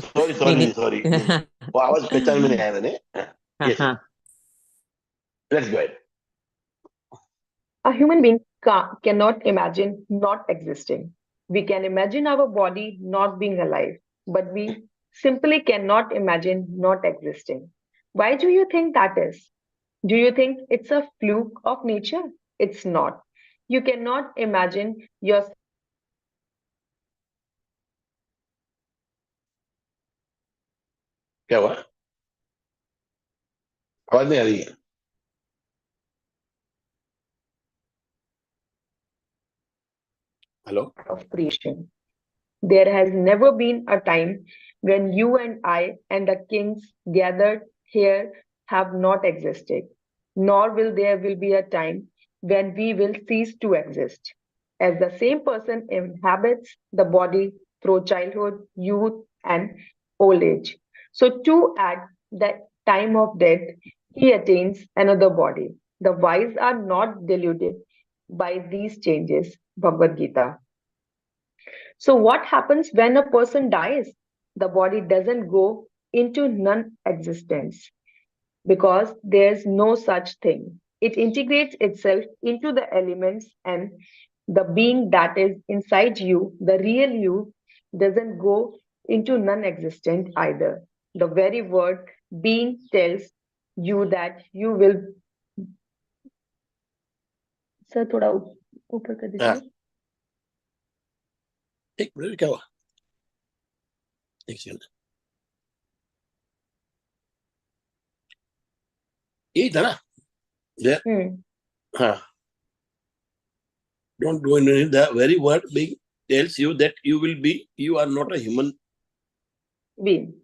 Speaker 2: सॉरी
Speaker 1: नहीं
Speaker 2: सॉरी
Speaker 1: नहीं।
Speaker 2: सॉरी, वो आवाज पहचान में नहीं आया मैंने।
Speaker 1: हाँ
Speaker 2: यस,
Speaker 1: हाँ।
Speaker 2: Let's go.
Speaker 3: A human being cannot imagine not existing. We can imagine our body not being alive, but we simply cannot imagine not existing. Why do you think that is? Do you think it's a fluke of nature? It's not. You cannot imagine yourself
Speaker 2: क्या हुआ? आवाज नहीं आ रही है? Hello?
Speaker 3: of creation. There has never been a time when you and I and the kings gathered here have not existed, nor will there will be a time when we will cease to exist. As the same person inhabits the body through childhood, youth, and old age. So, to at the time of death, he attains another body. The wise are not deluded by these changes. Bhagavad Gita. So, what happens when a person dies? The body doesn't go into non existence because there's no such thing. It integrates itself into the elements, and the being that is inside you, the real you, doesn't go into non existent either. The very word being tells you that you will. Sir, थोड़ा ऊपर कर
Speaker 2: हाँ,
Speaker 3: दीजिए.
Speaker 2: एक minute क्या हुआ? एक second. यही था ना? Yeah. हाँ. Don't go into it. The very word being tells you that you will be. You are not a human
Speaker 3: Being.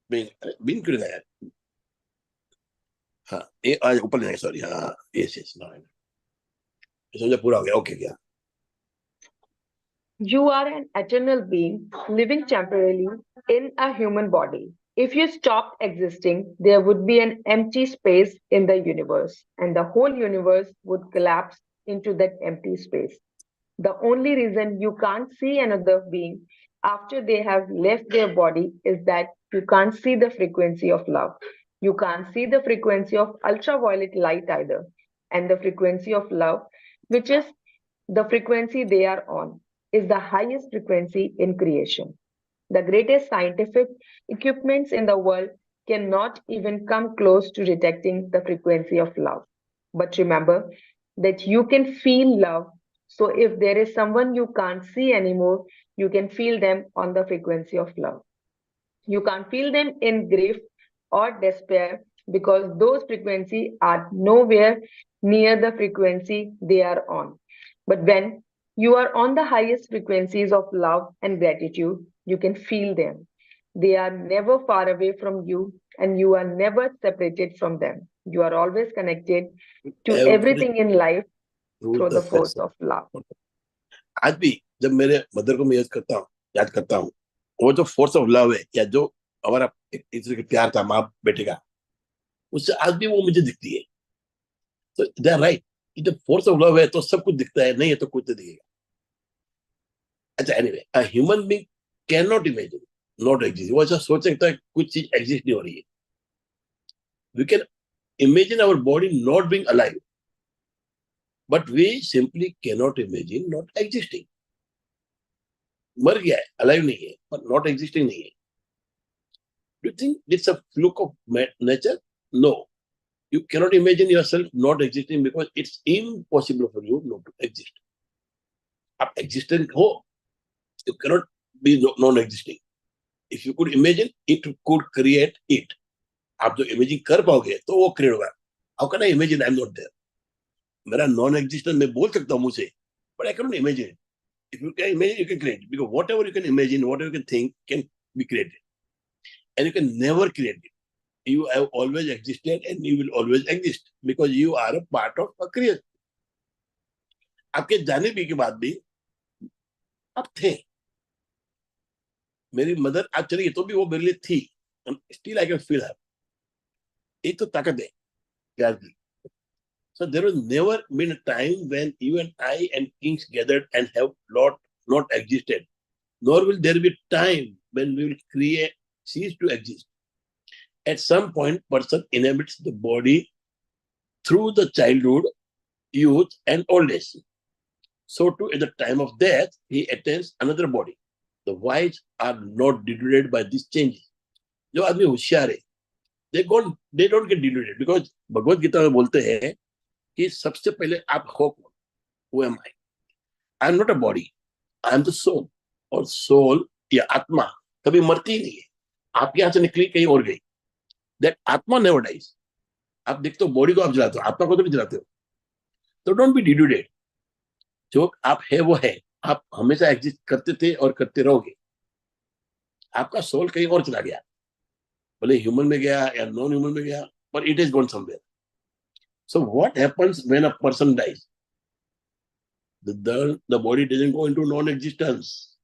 Speaker 2: being. Being क्यों लगाया? हाँ, ये आज ऊपर नहीं, सॉरी. हाँ, yes, no. समझा पूरा हो गया. ओके क्या?
Speaker 3: You are an eternal being living temporarily in a human body. If you stopped existing, there would be an empty space in the universe, and the whole universe would collapse into that empty space. The only reason you can't see another being after they have left their body is that you can't see the frequency of love. You can't see the frequency of ultraviolet light either, and the frequency of love, which is the frequency they are on, is the highest frequency in creation. The greatest scientific equipments in the world cannot even come close to detecting the frequency of love. But remember that you can feel love. So if there is someone you can't see anymore, you can feel them on the frequency of love. You can't feel them in grief or despair because those frequencies are nowhere near the frequency they are on. But when you are on the highest frequencies of love and gratitude, you can feel them. They are never far away from you and you are never separated from them. You are always connected to everything in life through the force of love.
Speaker 2: आज भी जब मेरे mother को मैं याद करता हूँ, वो जो फोर्स ऑफ लव है या जो हमारा एक दूसरे का प्यार था माँ बेटे का, उससे आज भी वो मुझे दिखती है. तो दे आर राइट. जब फोर्स ऑफ लव है तो सब कुछ दिखता है, नहीं है तो कुछ नहीं दिखेगा. अच्छा, anyway, a human being can not imagine not exist. वो ऐसा सोच सकता है कुछ चीज एग्जिस्ट नहीं हो रही है. We can imagine our body not being alive, but we simply can not imagine not existing. मर गया है, अलाइव नहीं है, पर नॉट एग्जिस्टिंग नहीं है. Do you think it's a fluke of nature? No. You cannot imagine yourself not existing because it's impossible for you not to exist. आप existent हो, you cannot be non-existing. If you could imagine, it could create it. आप जो imagine कर पाओगे तो वो create होगा. How can I imagine I'm not there? मेरा non-existent मैं बोल सकता हूँ मुझे, but I cannot imagine it. If you can imagine, you can create. Because whatever you can imagine, whatever you can think, can be created. And you can never create it. You have always existed and you will always exist because you are a part of a creation. आपके जाने भी के बाद भी आप थे. मेरी mother आज चली गई तो भी वो मेरे लिए थी. Still I can feel her. एक तो ताकत है प्यार की. So there was never been a time when you and I and kings gathered and have not existed. Nor will there be time when we will cease to exist. At some point, person inhabits the body through the childhood, youth, and old age. So too, at the time of death, he attains another body. The wise are not deluded by these changes. जो आदमी होशियार है, they don't get deluded because Bhagavad Gita में बोलते हैं कि सबसे पहले आप हो कौन? Who am I? I am not a body. I am the soul. और soul या आत्मा कभी मरती ही नहीं है. आप यहाँ से निकली कहीं और गई. That आत्मा never dies. आप देखते हो बॉडी को आप जलाते हो, आत्मा को तो नहीं जलाते हो. तो डोंट बी डिल्यूटेड. जो आप है वो है. आप हमेशा एग्जिस्ट करते थे और करते रहोगे. आपका सोल कहीं और चला गया, भले ह्यूमन में गया या नॉन ह्यूमन में गया, पर it is gone somewhere. So what happens when a person dies? The body doesn't go into non-existence.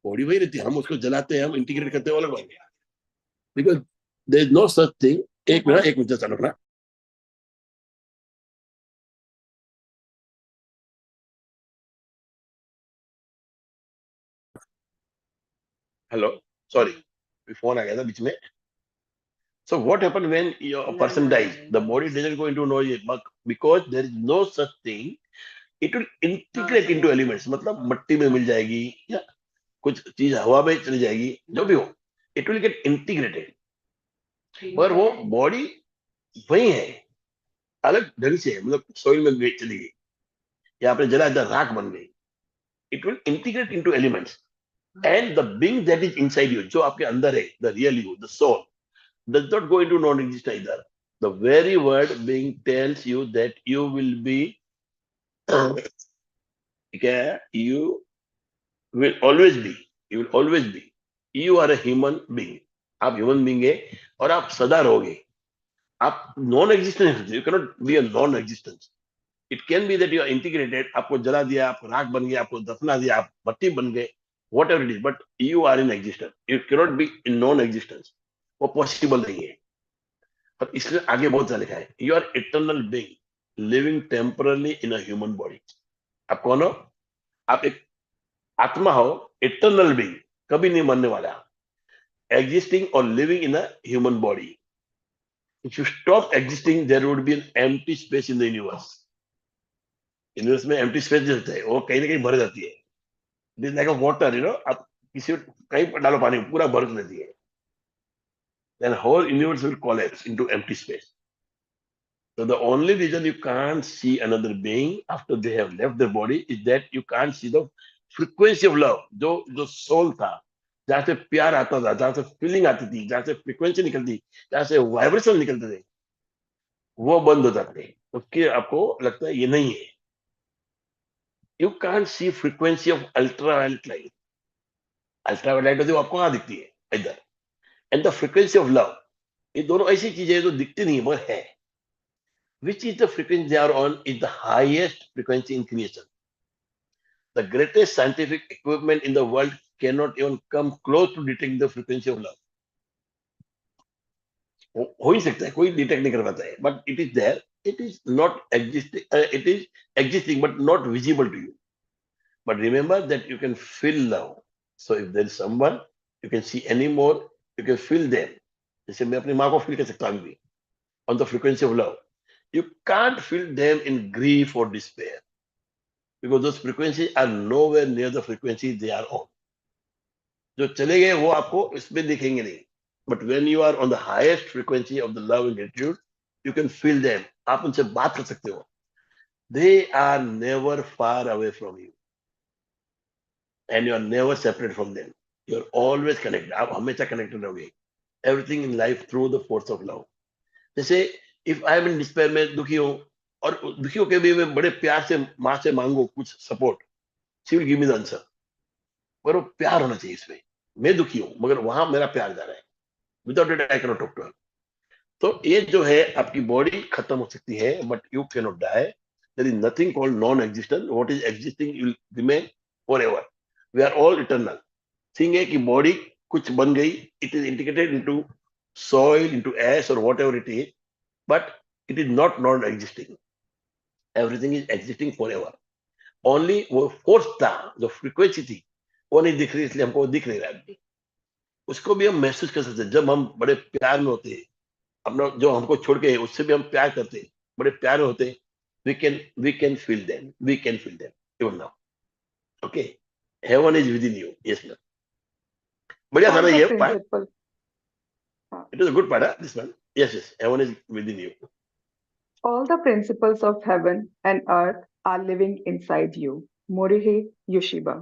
Speaker 2: Body वही रहती है, हम उसको जलाते हैं, हम इंटीग्रेट करते हैं, वो अलग बात है। Because there is no such thing. एक मिनट चालू रखना। हेलो, सॉरी, फोन आ गया था बीच में। So what happens when a person dies? The body doesn't go into noise because there is no such thing. It will integrate into elements. मतलब मट्टी में मिल जाएगी या कुछ चीज हवा में चली जाएगी, जो भी हो, it will get integrated. पर वो बॉडी वही है, अलग ढंग से, मतलब सोइल में चली गई या आपने जला दिया, राख बन गई। It will integrate into elements. And the being that is inside you, जो आपके अंदर है, the real you, the soul, does not go into non-existence either. The very word being tells you that you will be, okay, you will always be, you will always be. You are a human being. आप human being है और आप सदा रहोगे। आप non existence, you can not be a non existence. It can be that you are integrated, आपको जला दिया, आप राख बन गए, आपको दफना दिया, आप मट्टी बन गए, whatever it is, but you are in existence. You can not be in non existence, वो पॉसिबल नहीं है। और इसलिए आगे बहुत सा लिखा है, you are eternal being living temporarily in a human body. आप कौन हो? आप एक आत्मा हो, इटर्नल बीइंग, कभी नहीं मरने वाला, एग्जिस्टिंग और living in a human body. If you stop existing there would be an empty space in the universe. Universe में एम्प्टी स्पेस जो होता है वो कहीं ना कहीं भर जाती है। It is like a water, आप किसी कहीं पर डालो पानी, पूरा भर लेती है, then whole universe will collapse into empty space. So the only reason you can't see another being after they have left their body is that you can't see the frequency of love. जो soul था, जहां से प्यार आता था, जहां से feeling आती थी, जहां से फ्रीक्वेंसी निकलती, जहां से वाइब्रेशन निकलते थे, वो बंद हो जाते हैं। तो फिर आपको लगता है ये नहीं है। You can't see frequency of ultraviolet light. Ultraviolet light वो आपको कहाँ दिखती है? इधर। And the frequency of love, ये दोनों ऐसी चीजें जो दिखती नहीं मगर है। Which is the frequency they are on is the highest frequency in creation. The greatest scientific equipment in the world cannot even come close to detecting the frequency of love. हो ही सकता है, कोई डिटेक्ट नहीं कर पाता है, but it is there, it is not existing, it is existing but not visible to you. But remember that you can feel love. So if there is someone you can see any more, you can feel them. जैसे मैं अपनी माँ को feel कर सकता हूँ भी, on the frequency of love. You can't feel them in grief or despair because those frequencies are nowhere near the frequency they are on. जो चले गए वो आपको इसमें दिखेंगे नहीं, but when you are on the highest frequency of the love and gratitude, you can feel them. आप उनसे बात कर सकते हो। They are never far away from you and you are never separate from them. You are always connected. आप हमेशा connected रहोगे। Everything in life through the force of love. जैसे if I am in despair, में दुखी हूं, और दुखी होकर भी मैं बड़े प्यार से माँ से मांगू कुछ support, she will give me the answer. पर वो प्यार होना चाहिए इसमें। मैं दुखी हूं मगर वहां मेरा प्यार जा रहा है, without it I can not talk to her. तो ये जो है, आपकी बॉडी खत्म हो सकती है but you can not die. There is nothing called non existent. What is existing will remain forever. We are all eternal. Thing है कि बॉडी कुछ बन गई, it is integrated into soil, into ash or whatever it is, but it is not non-existing. Everything is existing forever. Only वो force था, जो frequency थी, वो नहीं दिख रही, इसलिए हमको दिख नहीं रहा है। उसको भी हम महसूस कर सकते हैं जब हम बड़े प्यार में होते हैं। अपना जो हमको छोड़ के है उससे भी हम प्यार करते हैं, बड़े प्यार में होते हैं। we can feel them, we can feel them even now. Okay, heaven is within you. Yes ma'am. बढ़िया था
Speaker 3: All
Speaker 2: ना
Speaker 3: the
Speaker 2: ये part?
Speaker 3: principles.
Speaker 2: It is a good part, huh? This one. Yes, heaven is within you.
Speaker 3: All the principles of heaven and earth are living inside you. Morihei Ueshiba.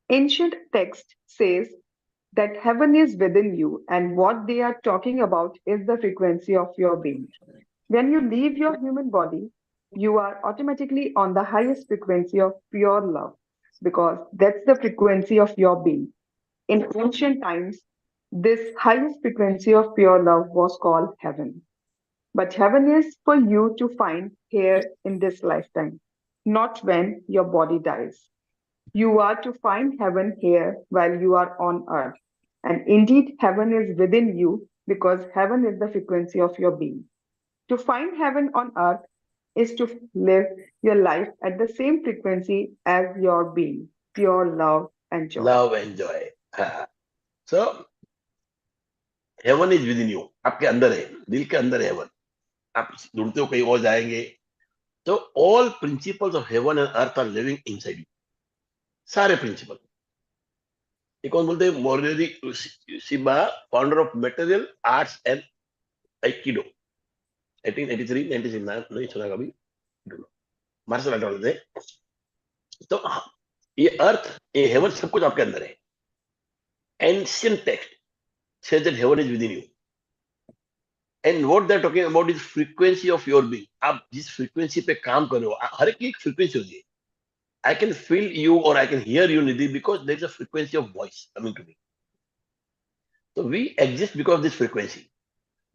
Speaker 3: Ancient text says that heaven is within you, and what they are talking about is the frequency of your being. When you leave your human body, you are automatically on the highest frequency of pure love, because that's the frequency of your being. In ancient times, this highest frequency of pure love was called heaven. But heaven is for you to find here in this lifetime, not when your body dies. You are to find heaven here while you are on earth. And indeed, heaven is within you because heaven is the frequency of your being. To find heaven on earth is to live your life at the same frequency as your being, pure love and joy.
Speaker 2: Love and Joy. So heaven is with in you, आपके अंदर है, दिल के अंदर है haven. आप ढूंढते हो कहीं और जाएंगे, तो all principles of heaven and earth are living inside you, सारे प्रिंसिपल। ये कौन बोलते हैं? Morihei Ueshiba, founder of martial arts and aikido, 1883 96 नहीं सुना कभी, मार्शल आर्ट वाले थे। तो ये अर्थ, ये हेवन, सब कुछ आपके अंदर है। Ancient text says that heaven is within you, and what they're talking about is frequency of your being। आप जिस frequency पे काम कर रहे हो, हर एक frequency होती है। I can feel you or I can hear you, Nidhi, because there is a frequency of voice coming to me. So we exist because of this frequency.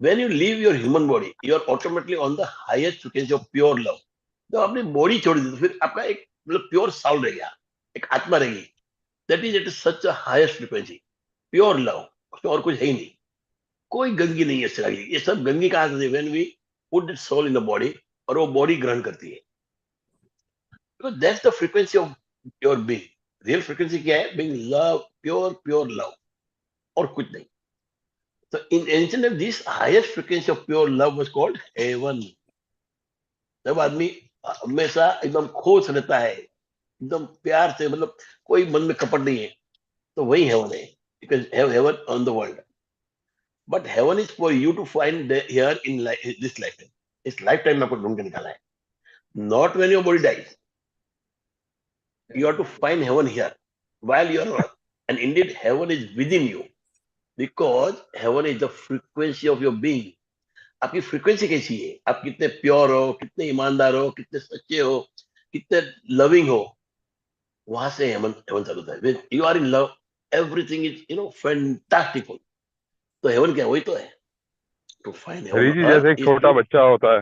Speaker 2: When you leave your human body, you are automatically on the highest frequency of pure love। जब आपने body छोड़ दी तो फिर आपका एक मतलब pure Saul रह गया, एक आत्मा रहेगी। That is at such a highest frequency, pure love. उसमें और कुछ है ही नहीं, कोई गंदगी नहीं है इससे लगी। ये सब गंदगी कहां से? When we put that soul in the body, और वो बॉडी ग्रहण करती है। Because that's the frequency of your being. Real frequency क्या है? Being love, pure pure love, और कुछ नहीं। तो in ancient this highest frequency of pure love was called heaven. जब आदमी हमेशा एकदम खुश रहता है, एकदम प्यार से, मतलब कोई मन में कपट नहीं है, तो वही हेवन है। You can have heaven on the world, but heaven is for you to find here in this lifetime। इस lifetime में आपको ढूंढ के निकाला है, not when your body dies। You have to find heaven here while you are on earth, and indeed heaven is within you because heaven is the frequency of your being। आपकी frequency कैसी है? आप कितने pure हो, कितने ईमानदार हो, कितने सच्चे हो, कितने लविंग हो, वहां से हेवन हेवन चालू होता है। When you are in love, everything is fantastic। तो हेवन क्या? वही तो है, to find heaven
Speaker 4: Hari ji
Speaker 2: on
Speaker 4: जैसे
Speaker 2: अर्थ
Speaker 4: एक
Speaker 2: इज
Speaker 4: छोटा
Speaker 2: टू,
Speaker 4: बच्चा होता है,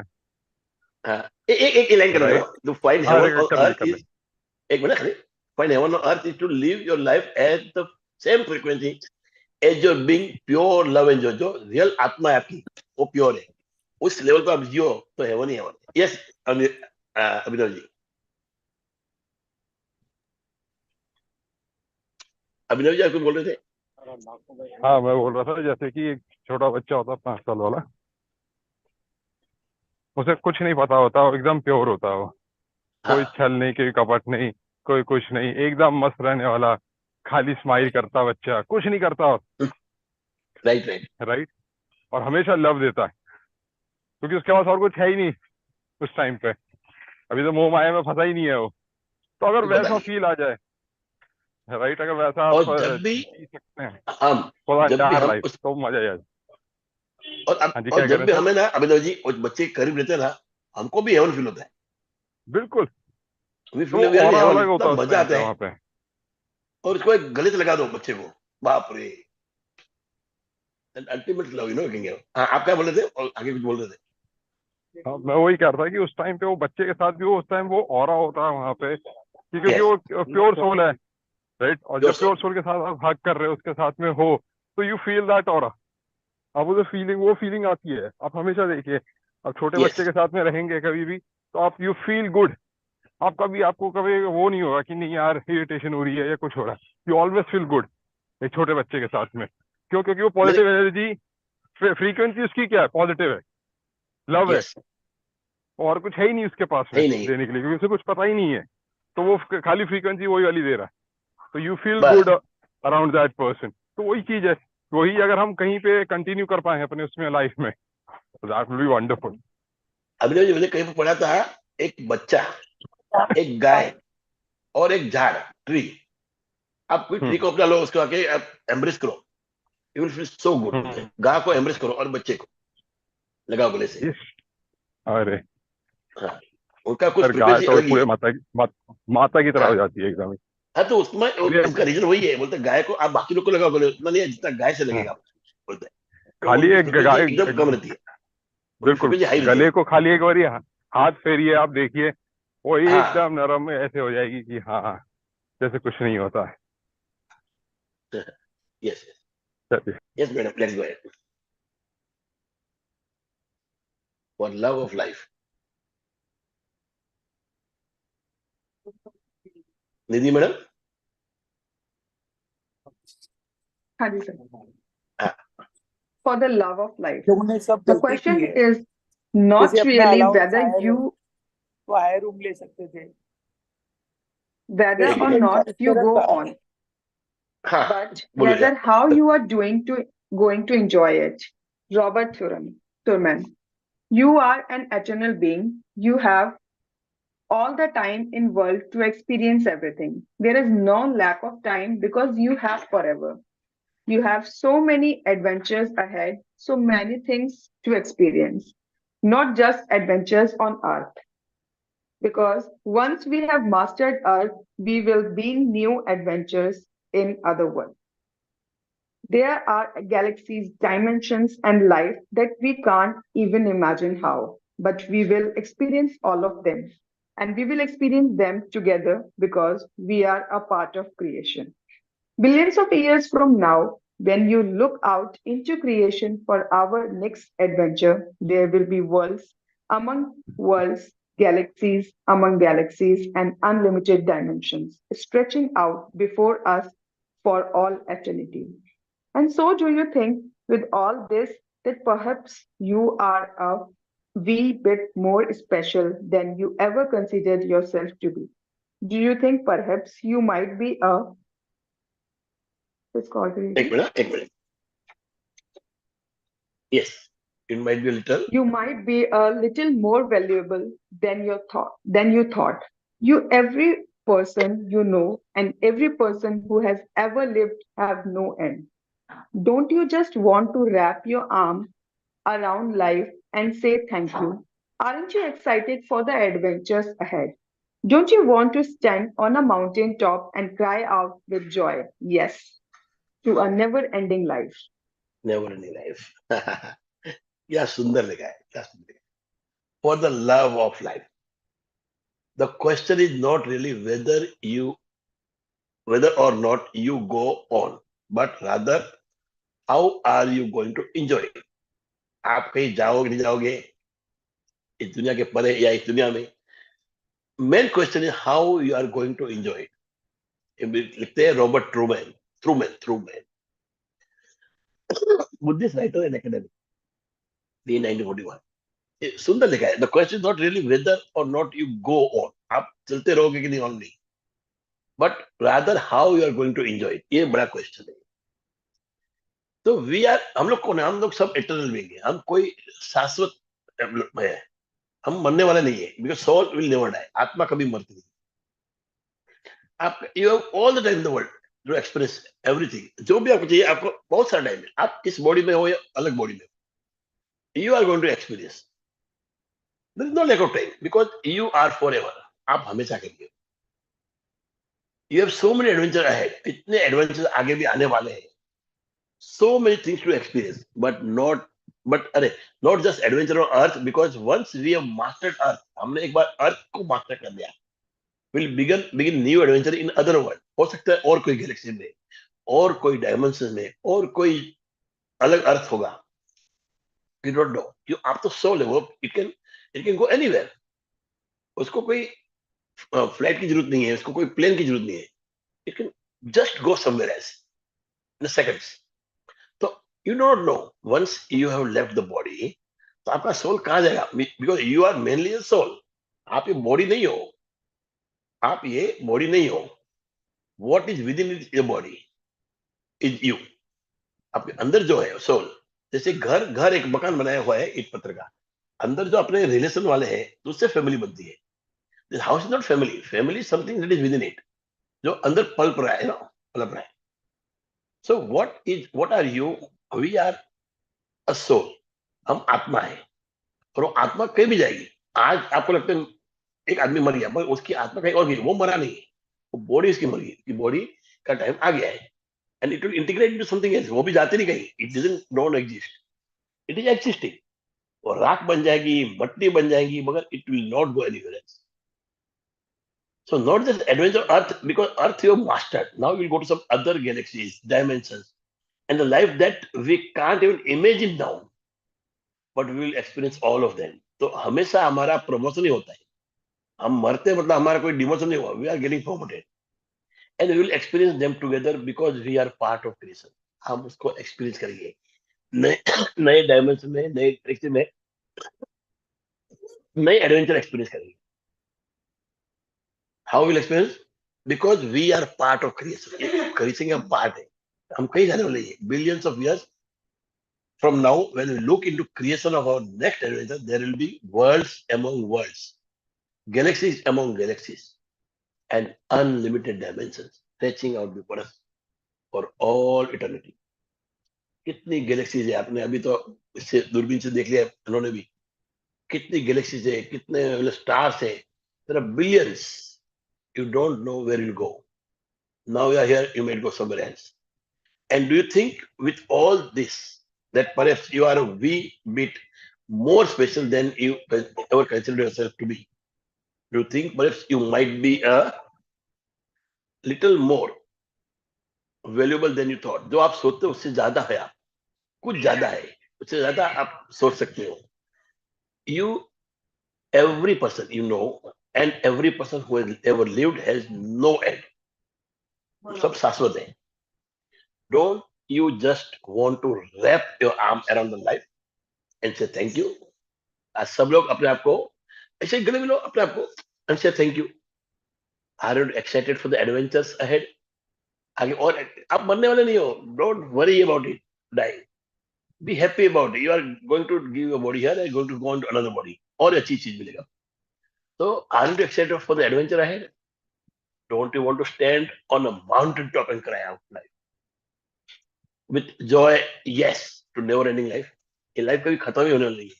Speaker 2: एक लाइन कर
Speaker 4: राइट?
Speaker 2: दो, टू फाइंड
Speaker 4: हाँ
Speaker 2: हेवन ऑन
Speaker 4: कर ले
Speaker 2: अर्थ
Speaker 4: कर ले।
Speaker 2: इज, एक मिनट खड़े, find heaven on earth is to live your life at the same frequency as your being pure love and जो रियल आत्मा है आपकी, वो प्योर है। उस लेवल पे आप जियो तो heaven he haven. Yes Abhinav ji, Abhinav ji आप कुछ बोल रहे थे?
Speaker 4: हाँ मैं बोल रहा था जैसे कि एक छोटा बच्चा होता है 5 साल वाला, उसे कुछ नहीं पता होता, वो एकदम प्योर होता है। वो कोई
Speaker 2: हाँ,
Speaker 4: छल नहीं, कोई कपट नहीं, कोई कुछ नहीं, एकदम मस्त रहने वाला, खाली स्माइल करता बच्चा, कुछ नहीं करता,
Speaker 2: राइट राइट।
Speaker 4: राइट? और हमेशा लव देता है क्योंकि उसके पास और कुछ है ही नहीं उस टाइम पे। अभी तो मोह माया में फंसा ही नहीं है वो। तो अगर
Speaker 2: पता
Speaker 4: वैसा
Speaker 2: नहीं।
Speaker 4: फील आ जाए, राइट, अगर वैसा आप
Speaker 2: और जब भी
Speaker 4: जी सकते हैं
Speaker 2: हम
Speaker 4: थोड़ा
Speaker 2: जब भी
Speaker 4: चार
Speaker 2: हम
Speaker 4: लाइफ,
Speaker 2: उस,
Speaker 4: तो मजा ही आ जाए। हाँ जी,
Speaker 2: और
Speaker 4: क्या कह
Speaker 2: जब
Speaker 4: रहे
Speaker 2: भी
Speaker 4: हैं सर?
Speaker 2: हमें ना अभिनव जी उस बच्चे के करीब रहते हैं ना, हमको भी हेवन फील होता है।
Speaker 4: बिल्कुल।
Speaker 2: वी
Speaker 4: तो
Speaker 2: feel we are in
Speaker 4: aura
Speaker 2: heaven,
Speaker 4: अलग
Speaker 2: इतना
Speaker 4: होता है उस
Speaker 2: मजा
Speaker 4: टाइम
Speaker 2: आता
Speaker 4: पे
Speaker 2: है।
Speaker 4: वहां पे।
Speaker 2: और उसको एक गले से लगा दो बच्चे को, बाप रे, अल्टीमेट लव कहेंगे। हाँ, आप क्या बोल रहे थे और आगे कुछ बोल रहे थे?
Speaker 4: हाँ, मैं वही कह रहा था कि उस टाइम पे वो बच्चे के साथ भी वो उस टाइम वो ऑरा होता है वहां पे, क्योंकि
Speaker 2: यस,
Speaker 4: वो प्योर सोल है, राइट? और
Speaker 2: प्योर
Speaker 4: जब
Speaker 2: सोल।
Speaker 4: प्योर सोल के साथ आप हग कर रहे हो, उसके साथ में हो, तो यू फील दैट ऑरा। आप उसे फीलिंग, वो फीलिंग आती है। आप हमेशा देखिए, आप छोटे
Speaker 2: यस,
Speaker 4: बच्चे के साथ में रहेंगे कभी भी, तो आप यू फील गुड। आप कभी, आपको कभी वो नहीं होगा कि नहीं यार इरिटेशन हो रही है या कुछ हो रहा है। यू ऑलवेज फील गुड एक छोटे बच्चे के साथ में। क्यों? क्योंकि वो
Speaker 2: मेरे,
Speaker 4: पॉजिटिव एनर्जी, फ्रीक्वेंसी उसकी क्या है? पॉजिटिव है, लव है,
Speaker 2: यस,
Speaker 4: और कुछ है ही नहीं उसके पास
Speaker 2: है
Speaker 4: में
Speaker 2: ही नहीं,
Speaker 4: देने के लिए, क्योंकि उसे कुछ पता ही नहीं है। तो वो खाली फ्रीक्वेंसी वही वाली दे रहा है, तो यू फील
Speaker 2: बस।
Speaker 4: Good around that person. तो वही चीज है, वही अगर हम कहीं पे कंटिन्यू कर पाए अपने उसमें लाइफ में, तो that will be wonderful.
Speaker 2: Abhinav ji, मैंने कहीं पर पढ़ा था, एक बच्चा, एक गाय और एक झाड़, ट्री। आप कोई ट्री को अपना लो, उसको आके आप एम्ब्रेस करो, you will feel so good. बोलते गाय को एम्ब्रेस करो और बच्चे को लगाओ गले से।
Speaker 4: अरे
Speaker 2: हाँ, उनका कुछ
Speaker 4: सर, गाय
Speaker 2: फ्रीक्वेंसी
Speaker 4: तो
Speaker 2: अलग ही
Speaker 4: पूरे
Speaker 2: है।
Speaker 4: माता की तरह हो
Speaker 2: हाँ,
Speaker 4: जाती है एकदम।
Speaker 2: हाँ, तो उसमें इसका रीजन वही है। बोलते गाय को आप बाकी लोग को लगाओ गले, उतना नहीं है जितना गाय से लगेगा आपको। बोलते हैं तो
Speaker 4: खाली
Speaker 2: उनकी
Speaker 4: एक
Speaker 2: फ्रीक्वेंसी
Speaker 4: गाय,
Speaker 2: एकदम कम रहती है, उनकी
Speaker 4: बिल्कुल,
Speaker 2: फ्रीक्वेंसी हाई रहती है।
Speaker 4: गले को खाली एक बार हाथ फेरिए, आप देखिए वो
Speaker 2: हाँ,
Speaker 4: एकदम नरम में ऐसे हो जाएगी कि हाँ जैसे कुछ नहीं होता है।
Speaker 2: Yes, yes.
Speaker 4: चलिए,
Speaker 2: Yes, madam. Let's go ahead. For love of life. Nidhi, madam?
Speaker 3: हाँ जी sir.
Speaker 2: Ah,
Speaker 3: For the love of life.
Speaker 5: तुमने सब
Speaker 3: The
Speaker 5: गलती की
Speaker 3: question
Speaker 5: है.
Speaker 3: is not
Speaker 5: जैसे अपना
Speaker 3: really
Speaker 5: allowance
Speaker 3: whether
Speaker 5: hire
Speaker 3: you
Speaker 5: तो हायर रूम ले सकते थे.
Speaker 3: whether
Speaker 2: Very
Speaker 3: or
Speaker 2: good.
Speaker 3: not you go on,
Speaker 2: हाँ,
Speaker 3: but
Speaker 2: बोलो
Speaker 3: rather
Speaker 2: यार.
Speaker 3: how you are going to enjoy it. Robert Thurman. You are an eternal being. You have all the time in world to experience everything. There is no lack of time because you have forever. You have so many adventures ahead, so many things to experience. Not just adventures on earth. Because once we have mastered earth, we will be new adventures in other worlds. There are galaxies, dimensions, and life that we can't even imagine how, but we will experience all of them. And we will experience them together because we are a part of creation. Billions of years from now, when you look out into creation for our next adventure, there will be worlds among worlds, galaxies among galaxies, and unlimited dimensions stretching out before us for all eternity. And so, do you think with all this that perhaps you are a wee bit more special than you ever considered yourself to be? Do you think perhaps you might be a
Speaker 2: एक minute, एक minute. Yes, it might be a little.
Speaker 3: you might be a little more valuable than you thought. You every person you know and every person who has ever lived have no end. Don't you just want to wrap your arm around life and say thank you? Aren't you excited for the adventures ahead? Don't you want to stand on a mountain top and cry out with joy, yes, to a never ending life?
Speaker 2: Never in life. क्या सुंदर लिखा है, क्या सुंदर लिखा है. For the love of life. The question is not really whether or not you go on, but rather how are you going to enjoy it. आप कहीं जाओगे नहीं जाओगे इस दुनिया के परे या इस दुनिया में. Main question is how you are going to enjoy it. लिखते हैं Robert Thurman Buddhist writer and academic, 1941. ये सुंदर लिखा है. The question is not really whether और नॉट यू गो ऑन, आप चलते रहोगे कि नहीं ऑन नहीं, but rather how you are going to enjoy it. ये बड़ा क्वेश्चन है. तो वी आर, हम लोग कौन है? हम लोग सब इटर्नल बीइंग है. हम कोई शाश्वत है, हम मरने वाले नहीं है. Because soul will never die. आत्मा कभी मरती नहीं. आप you have all the time in the world to experience everything. जो भी आपको चाहिए, आपको बहुत सारा टाइम है. आप इस बॉडी में हो या अलग बॉडी में हो, you are going to experience. There is no lack of time because you are forever. आप हमेशा के लिए. You have so many adventure ahead. इतने एडवेंचर आगे भी आने वाले हैं. So many things to experience, but अरे not just adventure on earth, because once we have mastered earth, हमने एक बार अर्थ को मास्टर कर लिया, we'll begin new adventure in other world. हो सकता है और कोई गैलेक्सी में, और कोई डायमेंशन में, और कोई अलग अर्थ होगा. You don't know. आप तो सोल है, वो it can go anywhere. उसको कोई फ्लाइट की जरूरत नहीं है, उसको कोई प्लेन की जरूरत नहीं है. It can just go somewhere else in seconds. तो you don't know once you have left the body, तो आपका सोल कहाँ जाएगा? Because you are mainly soul. आप ये बॉडी नहीं हो. आप ये बॉडी नहीं हो. What is with in your body is you. आपके अंदर जो है सोल, जैसे घर एक मकान बनाया हुआ है ईट पत्थर का. अंदर जो अपने रिलेशन वाले हैं, तो उससे फैमिली बनती है. This house is not family. Family something that is with in it, जो अंदर पलप रहा है ना, पलप रहा है. सो what are you? We are a soul. हम आत्मा है, और वो आत्मा कहीं भी जाएगी. आज आपको लगता है एक आदमी मर गया, पर उसकी आत्मा कहीं और गई, वो मरा नहीं है. वो बॉडी उसकी मर गई, कि बॉडी का टाइम आ गया है, and it will integrate into something else. वो भी जाती नहीं कहीं. It doesn't not exist. It is existing. वो राख बन जाएगी, मट्टी बन जाएगी, मगर it will not go anywhere else. So not just adventure Earth, because Earth you have mastered. Now we'll go to some other galaxies, dimensions, and the life that we can't even imagine now, but we will experience all of them. तो हमेशा हमारा promotion ही होता है. हम मरते हैं मतलब हमारा कोई डिमोशन नहीं हुआ. We are getting promoted, and we will experience them together because we are part of creation. हम उसको experience करेंगे. नए नए डायमेंशन में, नए गैलेक्सी में, नए एडवेंचर एक्सपीरियंस करेंगे. How will experience? Because we are part of creation. Creation का पार्ट है. हम कहीं जाने वाले हैं. Billions of years from now, when we look into creation of our next adventure, there will be worlds among worlds, galaxies among galaxies, and unlimited dimensions stretching out before us for all eternity. कितनी galaxies है, आपने अभी तो इससे दूरबीन से देख लिया उन्होंने भी. कितनी गैलेक्सीज है, कितने स्टार्स है. There are billions. You don't know where you'll go. Now you are here, you might go somewhere else. And do you think with all this that perhaps you are a wee bit more special than you ever consider yourself to be? Do you think perhaps you might be a little more valuable than you thought? जो आप सोचते हो उससे ज्यादा है. आप कुछ ज्यादा है, उससे ज्यादा आप सोच सकते हो. You, every person you know, and every person who has ever lived has no end. सब शाश्वत है. Don't you just want to wrap your arm around the life and say thank you? आज सब लोग अपने आप को ऐसे ही गले मिलो अपने आप को and say thank you. Are you excited for the adventures ahead? आगे और आप मरने वाले नहीं हो. Don't worry about it. Dying. Be happy about it. You are going to give your body here and going to go into another body. और अच्छी चीज मिलेगा. So aren't you excited for the adventure ahead? Don't you want to stand on a mountain top and cry out life? With joy, yes, to never ending life. ये life कभी खत्म ही होने वाली है.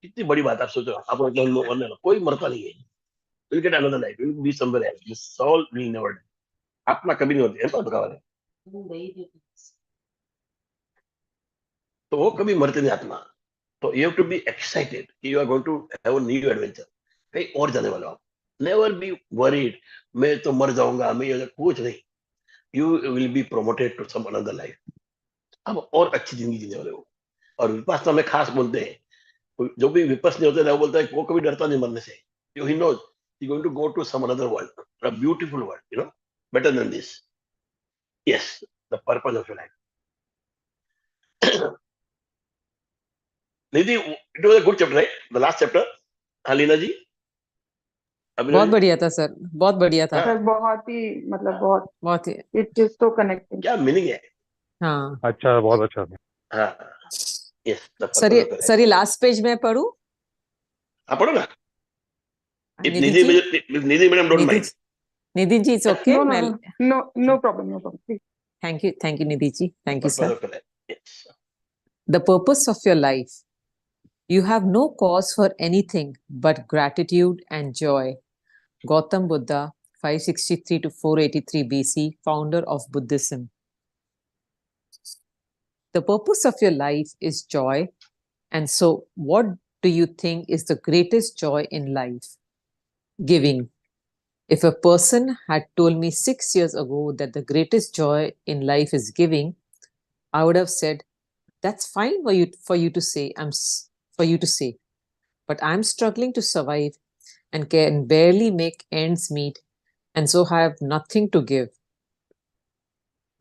Speaker 2: कितनी बड़ी बात आप सोचो. आप मरने वाला कोई मरता नहीं है. We'll get another life. We'll be somewhere else. This soul will never die. आत्मा कभी नहीं होती है. पता है? तो वो कभी मरते नहीं आत्मा. तो you have to be excited. You are going to have a new adventure. कहीं और जाने वाला हो. Never be worried. मैं तो मर जाऊंगा. मैं ये कुछ नहीं. You will be promoted to some another life. अब और अच्छी जिंदगी जीने वाले हो. और विपस्सना में खास बोलते हैं, जो भी विपस्सनी होते हैं वो बोलता है वो कभी डरता नहीं मरने से. He knows he's going to go to some another world, a beautiful world, better than this. Yes, the purpose of your life. Nidhi, it was a good chapter, right? The last chapter. Halina ji.
Speaker 1: बहुत बढ़िया था sir, बहुत बढ़िया था.
Speaker 3: Sir बहुत ही मतलब
Speaker 1: बहुत ही.
Speaker 3: It is तो कनेक्टिंग.
Speaker 2: क्या मीनिंग है?
Speaker 1: हाँ.
Speaker 4: अच्छा, बहुत अच्छा था.
Speaker 2: हाँ. Yes, the purpose
Speaker 1: sir
Speaker 2: of your life.
Speaker 1: ये लास्ट पेज में पढ़ूं?
Speaker 2: आप पढ़ो ना. If
Speaker 1: Nidhi
Speaker 2: Nidhi madam don't mind.
Speaker 1: Nidhi ji, it's okay.
Speaker 3: No problem. Please.
Speaker 1: Thank you, Nidhi ji. Thank you, sir.
Speaker 2: Purpose of your life. Yes.
Speaker 1: The purpose of your life. You have no cause for anything but gratitude and joy. Gautam Buddha, 563 to 483 BC, founder of Buddhism. The purpose of your life is joy. And so, what do you think is the greatest joy in life? Giving. If a person had told me 6 years ago that the greatest joy in life is giving, I would have said, that's fine for you to say, but I'm struggling to survive and can barely make ends meet, and so I have nothing to give.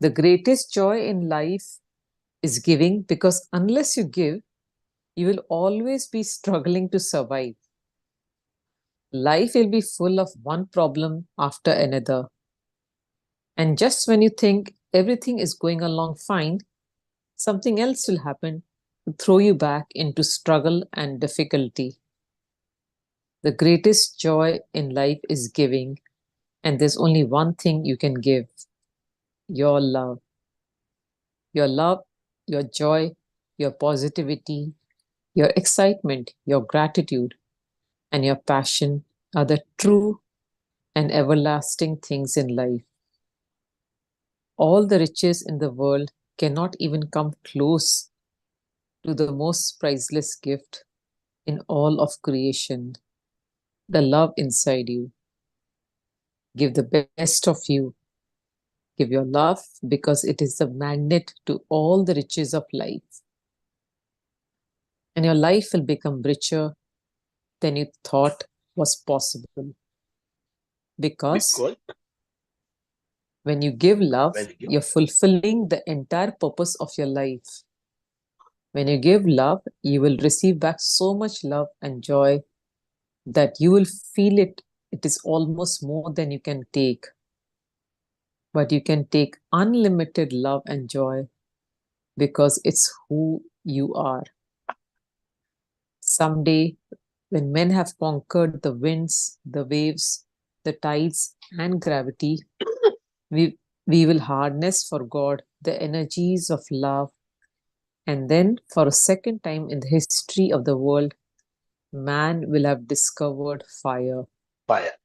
Speaker 1: The greatest joy in life is giving, because unless you give, you will always be struggling to survive. Life will be full of one problem after another. And just when you think everything is going along fine, something else will happen to throw you back into struggle and difficulty. The greatest joy in life is giving, and there's only one thing you can give: your love. Your love, your joy, your positivity, your excitement, your gratitude, and your passion are the true and everlasting things in life. All the riches in the world cannot even come close to the most priceless gift in all of creation, the love inside you. Give the best of you. Give your love because it is the magnet to all the riches of life. And your life will become richer than you thought was possible. Because
Speaker 2: Because
Speaker 1: when you give love,
Speaker 2: when you give,
Speaker 1: you're fulfilling the entire purpose of your life. When you give love, you will receive back so much love and joy that you will feel it. It is almost more than you can take. But you can take unlimited love and joy because it's who you are. Someday, when men have conquered the winds, the waves, the tides, and gravity, we will harness for God the energies of love. And then, for a second time in the history of the world, man will have discovered fire.
Speaker 2: fire.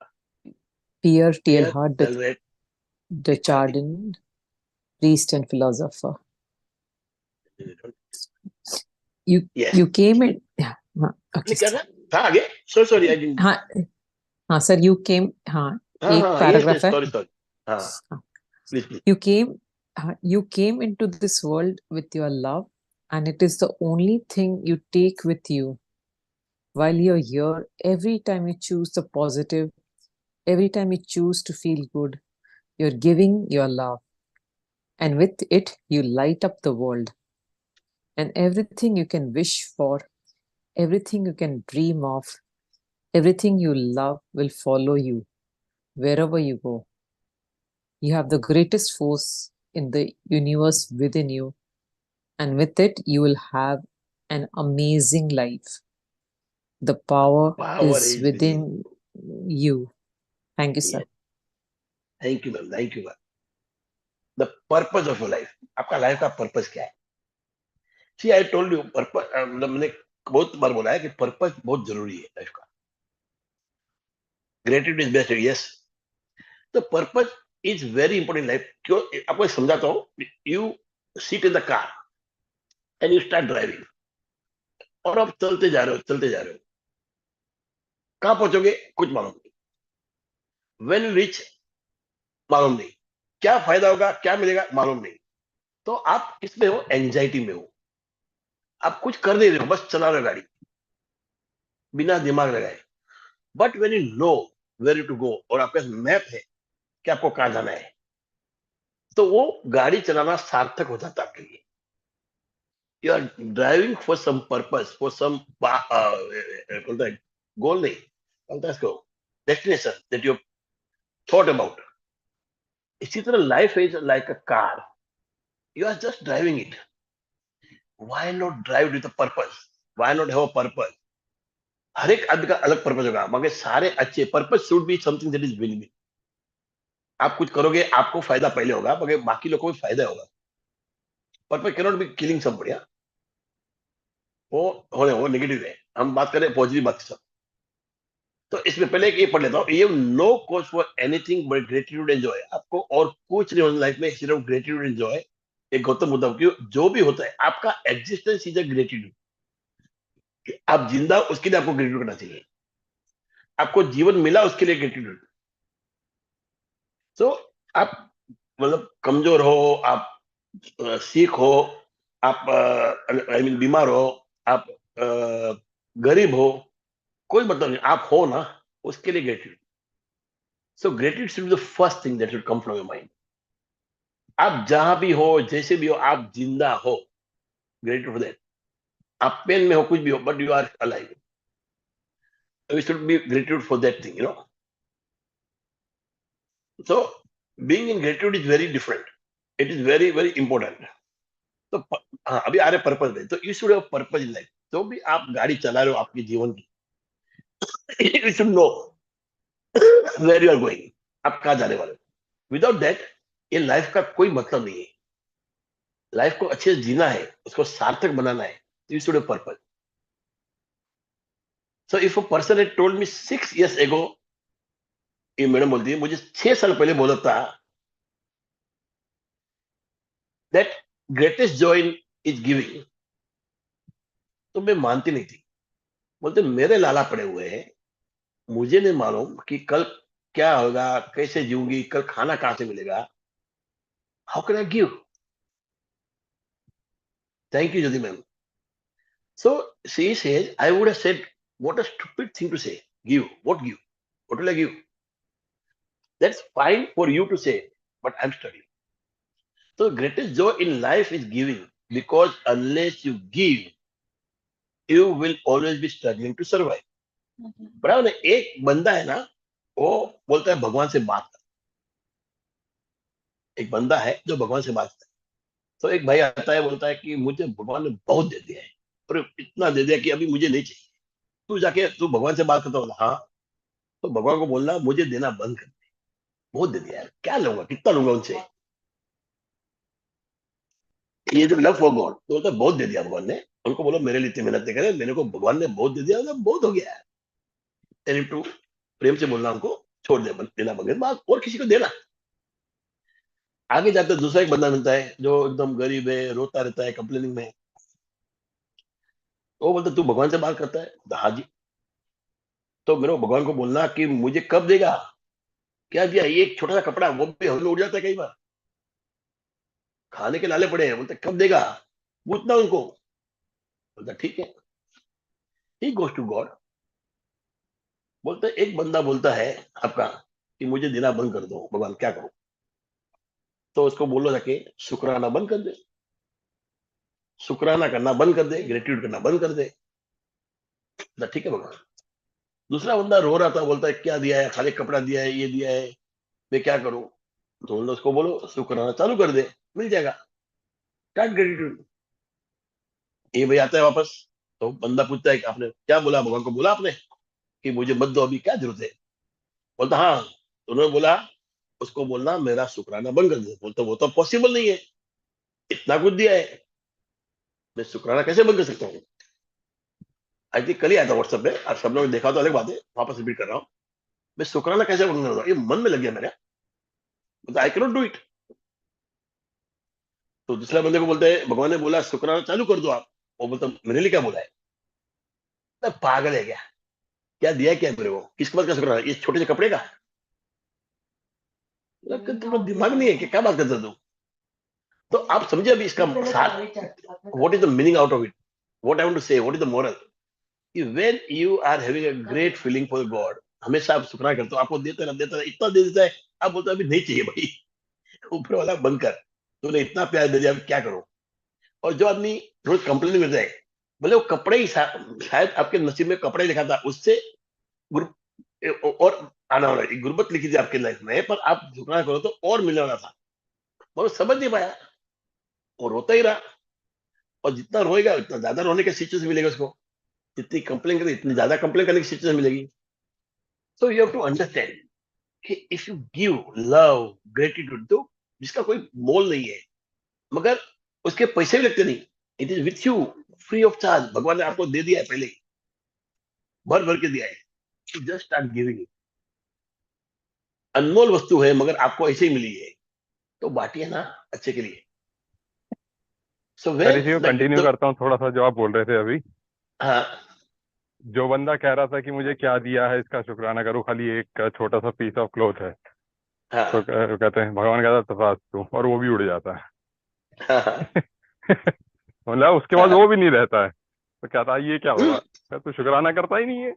Speaker 1: Pierre
Speaker 2: Here,
Speaker 1: Teilhard
Speaker 2: Teilhard
Speaker 1: de Chardin, priest and philosopher. You
Speaker 2: Yes.
Speaker 1: you came in. Yeah, okay.
Speaker 2: क्या था? था आगे? Sorry, I didn't.
Speaker 1: हाँ हाँ sir, you came. हाँ, एक
Speaker 2: yes,
Speaker 1: paragraph है.
Speaker 2: sorry. हाँ,
Speaker 1: हाँ.
Speaker 2: please.
Speaker 1: You came into this world with your love, and it is the only thing you take with you while you're here. Every time you choose the positive, every time you choose to feel good, you're giving your love, and with it you light up the world. And everything you can wish for, everything you can dream of, everything you love will follow you wherever you go. You have the greatest force in the universe within you, and with it, you will have an amazing life. The power
Speaker 2: Power
Speaker 1: is
Speaker 2: is
Speaker 1: within you. Thank you, sir.
Speaker 2: Yes. Thank you, ma'am. Thank you, ma'am. The purpose of your life. आपका life का purpose क्या है? See, I told you, purpose मैंने बहुत बार बोला है कि purpose बहुत जरूरी है लाइफ का. Gratitude is best. Yes. The purpose is very important in life. क्यों? आपको समझाता हूँ. You sit in the car and you start driving. और आप चलते जा रहे हो. कहाँ पहुंचोगे? कुछ मालूम नहीं. When you reach, मालूम नहीं. क्या फायदा होगा? क्या मिलेगा? मालूम नहीं. तो आप किसमें हो? एंजाइटी में हो. आप कुछ कर नहीं रहे हो, बस चला रहे हो गाड़ी बिना दिमाग लगाए. But when you know where to go और आपके पास मैप है कि आपको कहां जाना है, तो वो गाड़ी चलाना सार्थक हो जाता है आपके लिए. You are driving for some purpose, for some goal नहीं, बोलता है इसको destination that you thought about. इसी तरह life is like a car. You are just driving it. Why not drive with a purpose? Why not have a purpose? हर एक आदमी का अलग पर्पस होगा, मगर सारे अच्छे. Purpose should be something that is win win. आप कुछ करोगे, आपको फायदा पहले होगा, मगर बाकी लोगों को भी फायदा होगा. Purpose can not B killing somebody. वो नेगेटिव है. हम बात करें पॉजिटिव बात सब. तो इसमें पहले एक ये पढ़ लेता हूँ. ये no cause for anything but gratitude and joy. आपको और कुछ नहीं होना लाइफ में, सिर्फ ग्रेटिट्यूड एंड जॉय. एक गौतम बुद्ध की जो भी होता है, आपका एग्जिस्टेंस इज अ ग्रेटिट्यूड. आप जिंदा, उसके लिए आपको ग्रेटिट्यूड करना चाहिए. आपको जीवन मिला, उसके लिए ग्रेटिट्यूड. तो आप मतलब कमजोर हो, आप सिक हो, आप आई मीन बीमार हो, आप गरीब हो, कोई मतलब नहीं. आप हो ना, उसके लिए gratitude. So gratitude should be the first thing that should come from your mind. आप जहां भी हो, जैसे भी हो, आप जिंदा हो, ग्रेटिट्यूड फॉर दैट. आप पेन में हो, कुछ भी हो, but you are alive. We should be gratitude for that thing, you know. So being in gratitude is very different. It is very very important. तो हाँ, अभी आ रहे पर्पज में. तो you should have purpose in life. जो भी आप गाड़ी चला रहे हो आपके जीवन की, you should know where you are going. आप कहाँ जाने वाले हो. विदाउट दैट ये लाइफ का कोई मतलब नहीं है. लाइफ को अच्छे से जीना है, उसको सार्थक बनाना है. You should have purpose. So if a person had told me 6 years ago, ये मैडम बोलती है, मुझे 6 साल पहले बोला था that greatest joy is giving, तो मैं मानती नहीं थी. बोलते मेरे लाला पड़े हुए हैं, मुझे नहीं मालूम कि कल क्या होगा, कैसे जीऊंगी, कल खाना कहां से मिलेगा, how can I give? Thank you Jyoti ma'am. So she says, I would have said, what a stupid thing to say. Give. What give? What will I give? That's fine for you to say, but I'm struggling. So the greatest joy in life is giving, because unless you give, you will always be struggling to survive. बराबर ना? एक बंदा है ना, वो बोलता है भगवान से बात कर. एक बंदा है जो भगवान से बात कर. तो एक भाई आता है, बोलता है कि मुझे भगवान ने बहुत दे दिया है, और इतना दे दिया कि अभी मुझे नहीं चाहिए. तू जाके तू भगवान से बात करता हो, हाँ. तो भगवान को बोलना, मुझे देना बंद कर. बहुत दे दिया यार, क्या लूंगा, कितना लूंगा उनसे. ये जो लव फॉर गॉड, तो बोलता है बहुत दे दिया भगवान ने. उनको बोलो मेरे लिए इतनी मेहनत नहीं करे, मेरे को भगवान ने बहुत दे दिया, मतलब बहुत हो गया है. टू प्रेम से बोलना उनको, छोड़ दे देना बगैर बात, और किसी को देना. आगे जाते दूसरा एक बंदा मिलता है जो एकदम गरीब है, रोता रहता है, कंप्लेनिंग में. वो बोलता तू भगवान से बात करता है, हाँ जी. तो मेरे को भगवान को बोलना कि मुझे कब देगा. क्या दिया, ये एक छोटा सा कपड़ा, वो भी हमें उड़ जाता है कई बार. खाने के लाले पड़े हैं, बोलते कब देगा, पूछना उनको. बोलता ठीक है. He goes to God. बोलते एक बंदा बोलता है आपका कि मुझे देना बंद कर दो भगवान, क्या करूं. तो उसको बोलो जाके शुक्राना बंद कर दे. शुक्राना करना बंद कर दे, ग्रेटिट्यूड करना बंद कर दे. बोलता, ठीक है भगवान. दूसरा बंदा रो रहा था, बोलता है क्या दिया है, खाली कपड़ा दिया है, ये दिया है, मैं क्या करूं. तो बोलो उसको बोलो शुक्राना चालू कर दे, मिल जाएगा. Start gratitude. ये भाई आता है वापस. तो बंदा पूछता है कि आपने क्या बोला, भगवान को बोला आपने कि मुझे मत दो, अभी क्या जरूरत है. बोलता हाँ. तो उन्होंने बोला, उसको बोलना मेरा शुक्राना बंद कर दे. बोलता वो तो पॉसिबल नहीं है, इतना कुछ दिया है, मैं शुक्राना कैसे बंद कर सकता हूँ. आई थिंक कल ही आया था व्हाट्सएप पे, आप सब लोग ने देखा तो अलग बात है, वापस रिपीट कर रहा हूँ. मैं शुक्राना कैसे बंद कर, ये मन में लग गया मेरा. बोलता आई कैनॉट डू इट. तो दूसरा बंदे को बोलते हैं भगवान ने बोला शुक्राना चालू कर दो आप. वो बोलता मेरे लिए क्या बोला है. बोलता, पागल है क्या, क्या दिया है क्या मेरे को, किसके पास का शुक्राना, ये छोटे से कपड़े का. तुम्हारा दिमाग नहीं है कि क्या बात करते तू. तो आप समझे अभी इसका साथ, what is the meaning out of it, what I want to say, what is the moral. When you are having a great feeling for God, हमेशा आप शुक्राना करते हो, आपको देता है इतना दे देता है, आप बोलते हो अभी नहीं चाहिए भाई, ऊपर वाला बंद कर, तूने इतना प्यार दे दिया, अब क्या करो. और जो आदमी रोज कंप्लेन में जाए, बोले वो कपड़े ही शायद आपके नसीब में कपड़े लिखा था, उससे और आना वाला गुर्बत लिखी थी आपके लाइफ में, पर आप शुक्राना करो तो और मिलने वाला था. और समझ नहीं पाया, और रोता ही रहा. और जितना रोएगा उतना ज्यादा रोने का सिचुएशन मिलेगा उसको, जितनी कंप्लेन करे इतनी ज्यादा कंप्लेन करने की सिचुएशन मिलेगी. So you have to understand कि if you give love gratitude, तो जिसका कोई मोल नहीं है, मगर उसके पैसे भी लगते नहीं, it is with you free of charge, भगवान ने आपको दे दिया है पहले ही, भर भर के दिया है, जस्ट स्टार्ट गिविंग इट. अनमोल वस्तु है मगर आपको ऐसे ही मिली है, तो बांटिए ना अच्छे के लिए. सो
Speaker 4: सर
Speaker 2: वेन
Speaker 4: इसी को कंटिन्यू करता हूँ थोड़ा सा, जो आप बोल रहे थे अभी.
Speaker 2: हाँ
Speaker 4: जो बंदा कह रहा था कि मुझे क्या दिया है इसका शुक्राना करूँ, खाली एक छोटा सा पीस ऑफ क्लॉथ है,
Speaker 2: हाँ
Speaker 4: तो कहते हैं, भगवान कहता है तथास्तु, और वो भी उड़ जाता
Speaker 2: हाँ
Speaker 4: है. मतलब उसके बाद वो भी नहीं रहता है. तो कहता है ये क्या हुआ, तू शुक्राना करता ही नहीं है.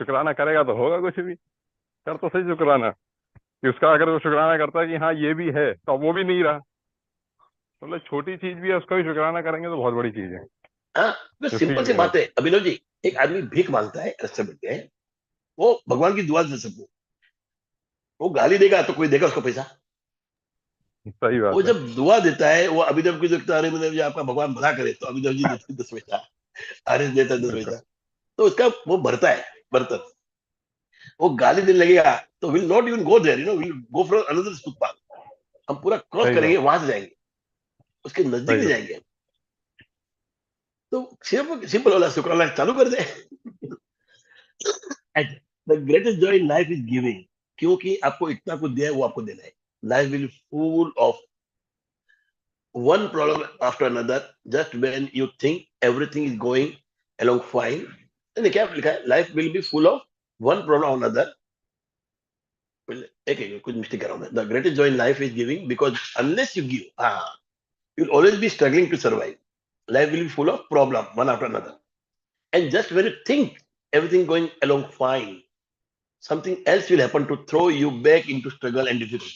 Speaker 4: शुक्राना करेगा तो होगा कुछ भी. कर तो सही शुक्राना, कि उसका अगर वो शुक्राना करता है कि हाँ ये भी है, तो अब वो भी नहीं रहा. मतलब छोटी चीज भी है, उसका भी शुक्राना करेंगे तो बहुत बड़ी चीज है.
Speaker 2: हाँ.
Speaker 4: जो
Speaker 2: सिंपल सी
Speaker 4: फील
Speaker 2: बात है अभिनव जी. एक आदमी भीख मांगता है रास्ते में बैठ के, वो भगवान की दुआ दे सबको, वो गाली देगा तो कोई देगा उसको पैसा.
Speaker 4: सही
Speaker 2: वो
Speaker 4: बात है.
Speaker 2: जब दुआ देता है, वो अभिनव की देखता है, अरे अभिनव जी आपका भगवान भला करे, तो अभिनव जी देते 10 पैसा, अरे देता 10 पैसा. तो उसका वो भरता है बर्तन. वो गाली देने लगेगा तो will not even go there, will go for another footpath. हम पूरा क्रॉस
Speaker 4: सही
Speaker 2: करेंगे,
Speaker 4: बात.
Speaker 2: वहां से जाएंगे, उसके नजदीक
Speaker 4: सही
Speaker 2: नहीं
Speaker 4: बात.
Speaker 2: जाएंगे. तो सिर्फ सिंपल वाला शुक्राना चालू कर दे. The greatest joy in life is giving, क्योंकि आपको इतना कुछ दिया है, वो आपको देना है. Life will full of one problem after another, just when you think everything is going along fine. देखिए क्या लिखा है, life will be full of one problem or another, एक कुछ मिस्टेक कर रहा हूं मैं. The greatest joy in life is giving, because unless you give, you will always be struggling to survive. Life will be full of problem, one after another. And just when you think everything going along fine, something else will happen to throw you back into struggle and difficulty.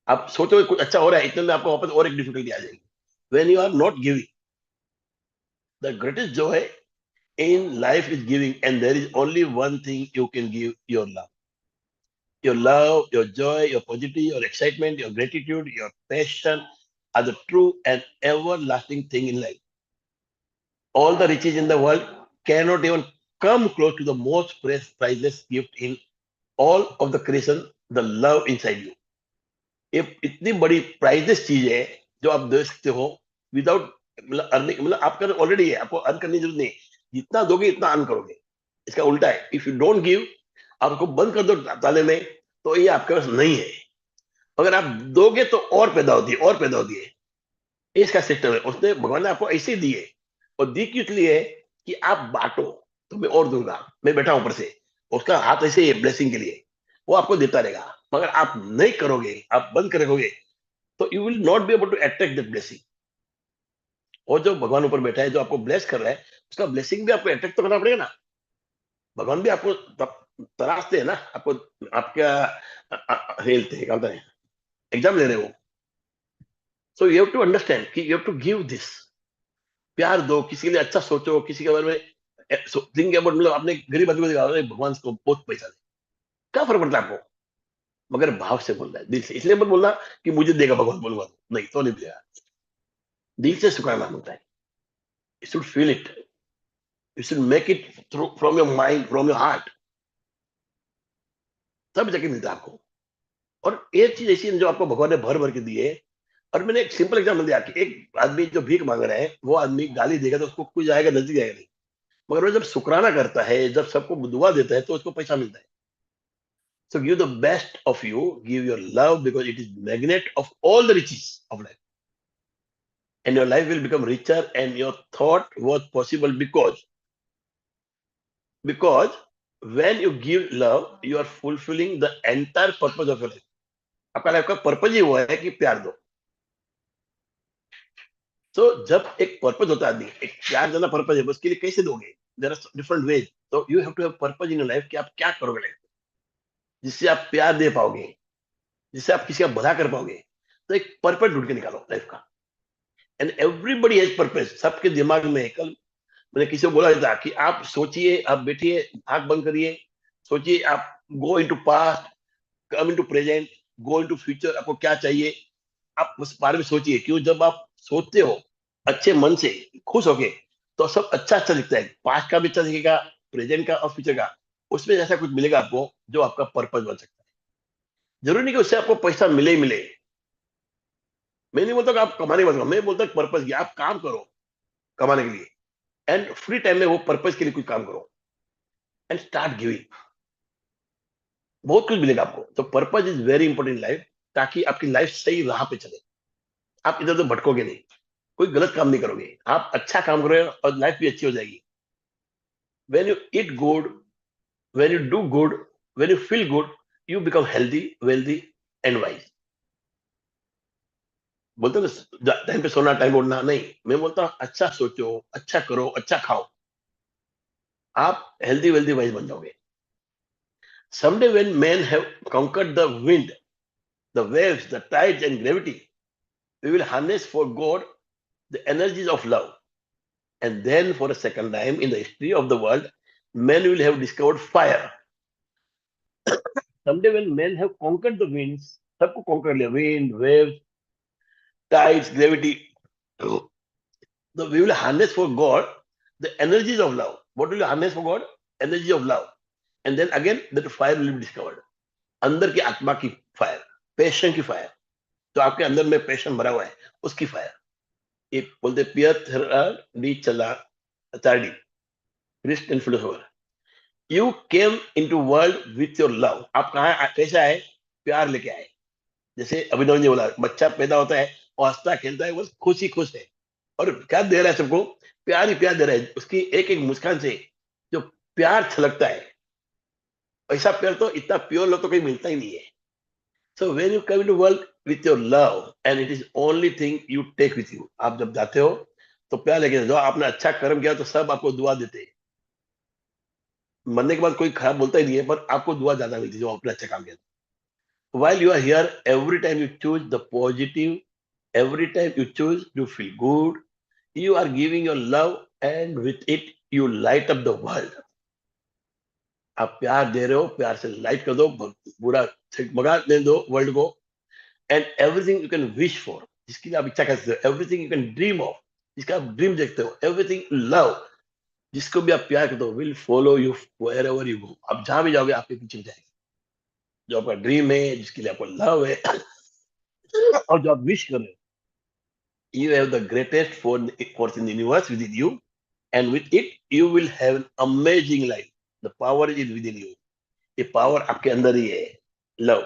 Speaker 2: आप सोचो कुछ अच्छा हो रहा है, इतने में आपको वापस और एक डिफिकल्टी आ जाएगी. When you are not giving, the greatest joy in life is giving, and there is only one thing you can give: your love. Your love, your joy, your positivity, your excitement, your gratitude, your passion are the true and everlasting thing in life. All the riches in the world cannot even come close to the most priceless gift in all of the creation, the love inside you. ये इतनी बड़ी priceless चीज है जो आप दे सकते हो without, मतलब अर्निंग, मतलब आपका ऑलरेडी है, आपको अर्न करने की जरूरत नहीं है. जितना दोगे इतना अर्न करोगे. इसका उल्टा है, इफ यू डोंट गिव, आपको बंद कर दो ताले में, तो ये आपके पास नहीं है. अगर आप दोगे तो और पैदा होती है, और पैदा होती है. ये इसका सिस्टम है. उसने, भगवान ने आपको ऐसे दिए, और दी क्यों इसलिए है कि आप बांटो, तो मैं और दूंगा, मैं बैठा ऊपर से, उसका हाथ ऐसे ही है ब्लेसिंग के लिए, वो आपको देता रहेगा. मगर आप नहीं करोगे, आप बंद कर रखोगे, तो you will not be able to attract that blessing. और जो भगवान ऊपर बैठा है, जो आपको ब्लेस कर रहा है, उसका ब्लेसिंग भी आपको अट्रैक्ट तो करना पड़ेगा ना. भगवान भी आपको तराशते हैं ना, आपको, आपका हेल्थ है, क्या होता है, एग्जाम ले रहे हो. So you have to understand कि you have to give this. प्यार दो, किसी के लिए अच्छा सोचो, किसी के बारे में थिंक अबाउट. मतलब आपने गरीब आदमी को देखा, अरे भगवान को बहुत पैसा दे, क्या फर्क पड़ता है आपको. मगर भाव से बोलना है, दिल से. इसलिए मत बोलना कि मुझे देगा भगवान, बोलूंगा नहीं, तो नहीं देगा. दिल से शुक्राना होता है. You should feel it, you should make it through from your mind, from your heart, तब जाके मिलता है आपको. और एक चीज ऐसी है जो आपको भगवान ने भर भर के दी है. और मैंने एक सिंपल एग्जाम्पल दिया कि एक आदमी जो भीख मांग रहा है, वो आदमी गाली देगा तो उसको कोई जाएगा, नजदीक जाएगा नहीं. मगर वो जब शुक्राना करता है, जब सबको दुआ देता है, तो उसको पैसा मिलता है. So give the best of you, give your love, because it is magnet of all the riches of life. And your life will become richer, and your thought was possible because when you give love, you are fulfilling the entire purpose of your life. आपका life का purpose ही वो है कि प्यार दो. तो जब एक पर्पज होता है आदमी, एक प्यार देना पर्पज है, उसके लिए कैसे दोगे? There are different ways. तो you have to have purpose in your life कि आप क्या करोगे लाइफ, जिससे आप प्यार दे पाओगे, जिससे आप किसी का भला कर पाओगे. तो एक पर्पज ढूंढ के निकालो लाइफ का. And everybody has purpose. सबके दिमाग में, कल मैंने किसी को बोला था कि आप सोचिए, आप बैठिए, आंख बंद करिए, सोचिए, आप go into past, come into present, go into future. आपको क्या चाहिए, आप उस बारे में सोचिए. क्यों, जब आप सोचते हो अच्छे मन से, खुश होके, तो सब अच्छा अच्छा दिखता है. पास्ट का भी अच्छा दिखेगा, प्रेजेंट का और फ्यूचर का. उसमें ऐसा कुछ मिलेगा आपको जो आपका पर्पज बन सकता है. जरूरी नहीं कि उससे आपको पैसा मिले ही मिले. मैं नहीं बोलता कि आप कमाने मत करो, मैं बोलता पर्पज की आप काम करो कमाने के लिए, एंड फ्री टाइम में वो पर्पज के लिए कुछ काम करो, एंड स्टार्ट गिविंग. बहुत कुछ मिलेगा आपको. तो purpose is very important life, ताकि आपकी लाइफ सही राह पे चले. आप इधर उधर भटकोगे नहीं, कोई गलत काम नहीं करोगे, आप अच्छा काम करोगे, और लाइफ भी अच्छी हो जाएगी. when you eat good, when you do good, when you feel good, you become healthy, wealthy and wise. बोलते ना टाइम पे सोना, टाइम उठना नहीं. मैं बोलता हूँ अच्छा सोचो, अच्छा करो, अच्छा खाओ, आप हेल्दी वेल्दी वाइज बन जाओगे. someday when men have conquered the wind, the waves, the tides and gravity, we will harness for God the energies of love. And then for a second time in the history of the world, men will have discovered fire. Someday when men have conquered the winds, सबको conquer लिया, wind, waves, tides, gravity, so we will harness for God the energies of love. What will you harness for God? Energy of love. And then again that fire will be discovered. अंदर की आत्मा की fire, passion की fire, जो आपके अंदर में passion भरा हुआ है, उसकी फायर. एक बोलते पियर डी चला Chardin, priest and philosopher. You came into world with your love. आप कहाँ कैसे आए? प्यार लेके आए. जैसे अभिनव ने बोला, बच्चा पैदा होता है और हंसता खेलता है, बस खुश ही खुश है, और क्या दे रहा है सबको? प्यार ही प्यार दे रहा है. उसकी एक एक मुस्कान से जो प्यार छलकता है, ऐसा प्यार तो, इतना प्योर लव तो कहीं मिलता ही नहीं है. So when you come into world with your love and it is only thing you take with you. आप जब जाते हो तो प्यार लेके जाओ. आपने अच्छा कर्म किया तो सब आपको दुआ देते हैं. मरने के बाद कोई खराब बोलता ही नहीं है, पर आपको दुआ ज्यादा मिलती है जो आपने अच्छा काम किया. While you are here, every time you choose the positive, every time you choose to feel good, you are giving your love and with it you light up the world. आप प्यार दे रहे हो, प्यार से लाइट कर दो, पूरा भगा दे दो वर्ल्ड को. And everything you can wish for, जिसकी भी आप इच्छा कर सकते हो, everything you can dream of, जिसका आप ड्रीम देखते हो, एवरीथिंग यू लव, जिसको भी आप प्यार करते हो, will follow you wherever you go. आप जहां भी जाओगे आपके पीछे जाएगा. जो आपका ड्रीम है, जिसके लिए आपको लव है, और जो आप विश कर रहे हो, you have the greatest force in the universe within you, and with it you will have an amazing life. The power is within you. ये पावर आपके अंदर ही है, लव.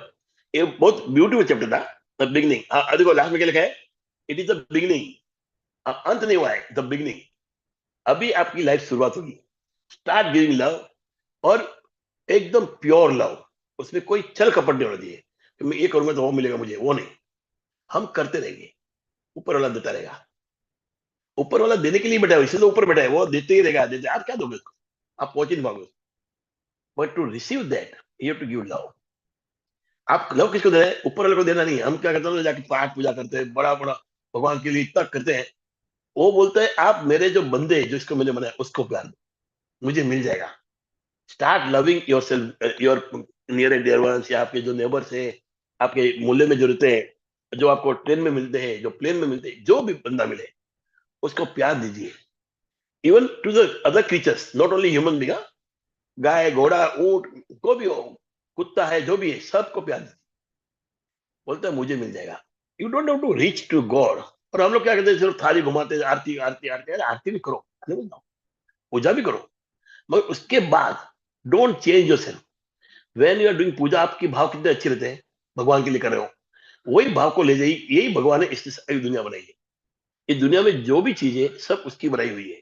Speaker 2: ये बहुत ब्यूटीफुल चैप्टर था, द बिगनिंग. देखो लास्ट में क्या लिखा है, इट इज द बिगनिंग. अंत नहीं हुआ है, द बिगनिंग. अभी आपकी लाइफ शुरुआत होगी. स्टार्ट गिविंग लव, और एकदम प्योर लव. उसमें कोई छल कपट नहीं होना चाहिए कि मैं ये करूंगा तो वो मिलेगा मुझे, वो नहीं. हम करते रहेंगे, ऊपर वाला देता रहेगा. ऊपर वाला देने के लिए बैठा है, इसलिए तो ऊपर बैठा है, वो देते ही रहेगा. देते आप क्या दोगे उसको, आप पहुंच ही नहीं पाओगे. But to receive that you have to give love. आप लव किसको दे रहे हैं, ऊपर वाले को देना नहीं. हम क्या करते हैं, जाके पाठ पूजा करते हैं, बड़ा बड़ा भगवान के लिए इतना करते हैं. वो बोलते हैं आप मेरे जो बंदे हैं, जिसको मैंने बनाया उसको प्यार दो, मुझे मिल जाएगा. Start loving yourself, your near and dear ones, या आपके जो नेबर्स है, आपके मूल्य में जो रहते हैं, जो आपको ट्रेन में मिलते हैं, जो प्लेन में मिलते हैं, जो भी बंदा मिले उसको प्यार दीजिए. Even to the other creatures, not only human being. गाय, घोड़ा, ऊंट, को भी हो, कुत्ता है, जो भी है, सबको प्यार दीजिए. बोलता है मुझे मिल जाएगा. You don't have to reach to God. और हम लोग क्या करते हैं, सिर्फ थाली घुमाते हैं, आरती आरती आरती. अरे आरती भी करो, पूजा भी करो, मगर उसके बाद don't change yourself. When you are doing puja, आपके भाव कितने अच्छे रहते हैं, भगवान के लिए कर रहे हो, वही भाव को ले जाइए. यही भगवान ने इस दुनिया बनाई है. इस दुनिया में जो भी चीजें सब उसकी बनाई हुई है,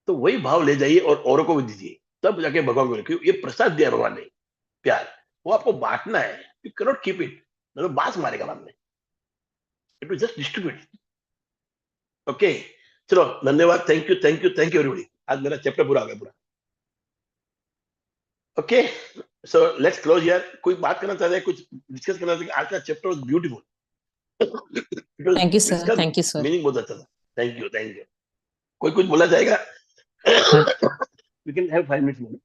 Speaker 2: तो वही भाव ले जाइए और औरों को भी दीजिए. तब जाके भगवान को, क्योंकि ये प्रसाद दिया भगवान ने, प्यार, वो आपको बांटना है. You can not keep it, मतलब बांस मारेगा बाद में. It will just distribute. Okay, चलो धन्यवाद. Thank you thank you thank you everybody. आज मेरा चैप्टर पूरा हो गया पूरा. Okay, so let's close here. कोई बात करना चाहते हैं, कुछ डिस्कस करना चाहते हैं? आज का chapter was beautiful.
Speaker 1: Thank you, sir.
Speaker 2: इसका
Speaker 1: Thank you, sir.
Speaker 2: मीनिंग बहुत अच्छा था. Thank you thank you. कोई कुछ बोला जाएगा? We can have 5 minutes more.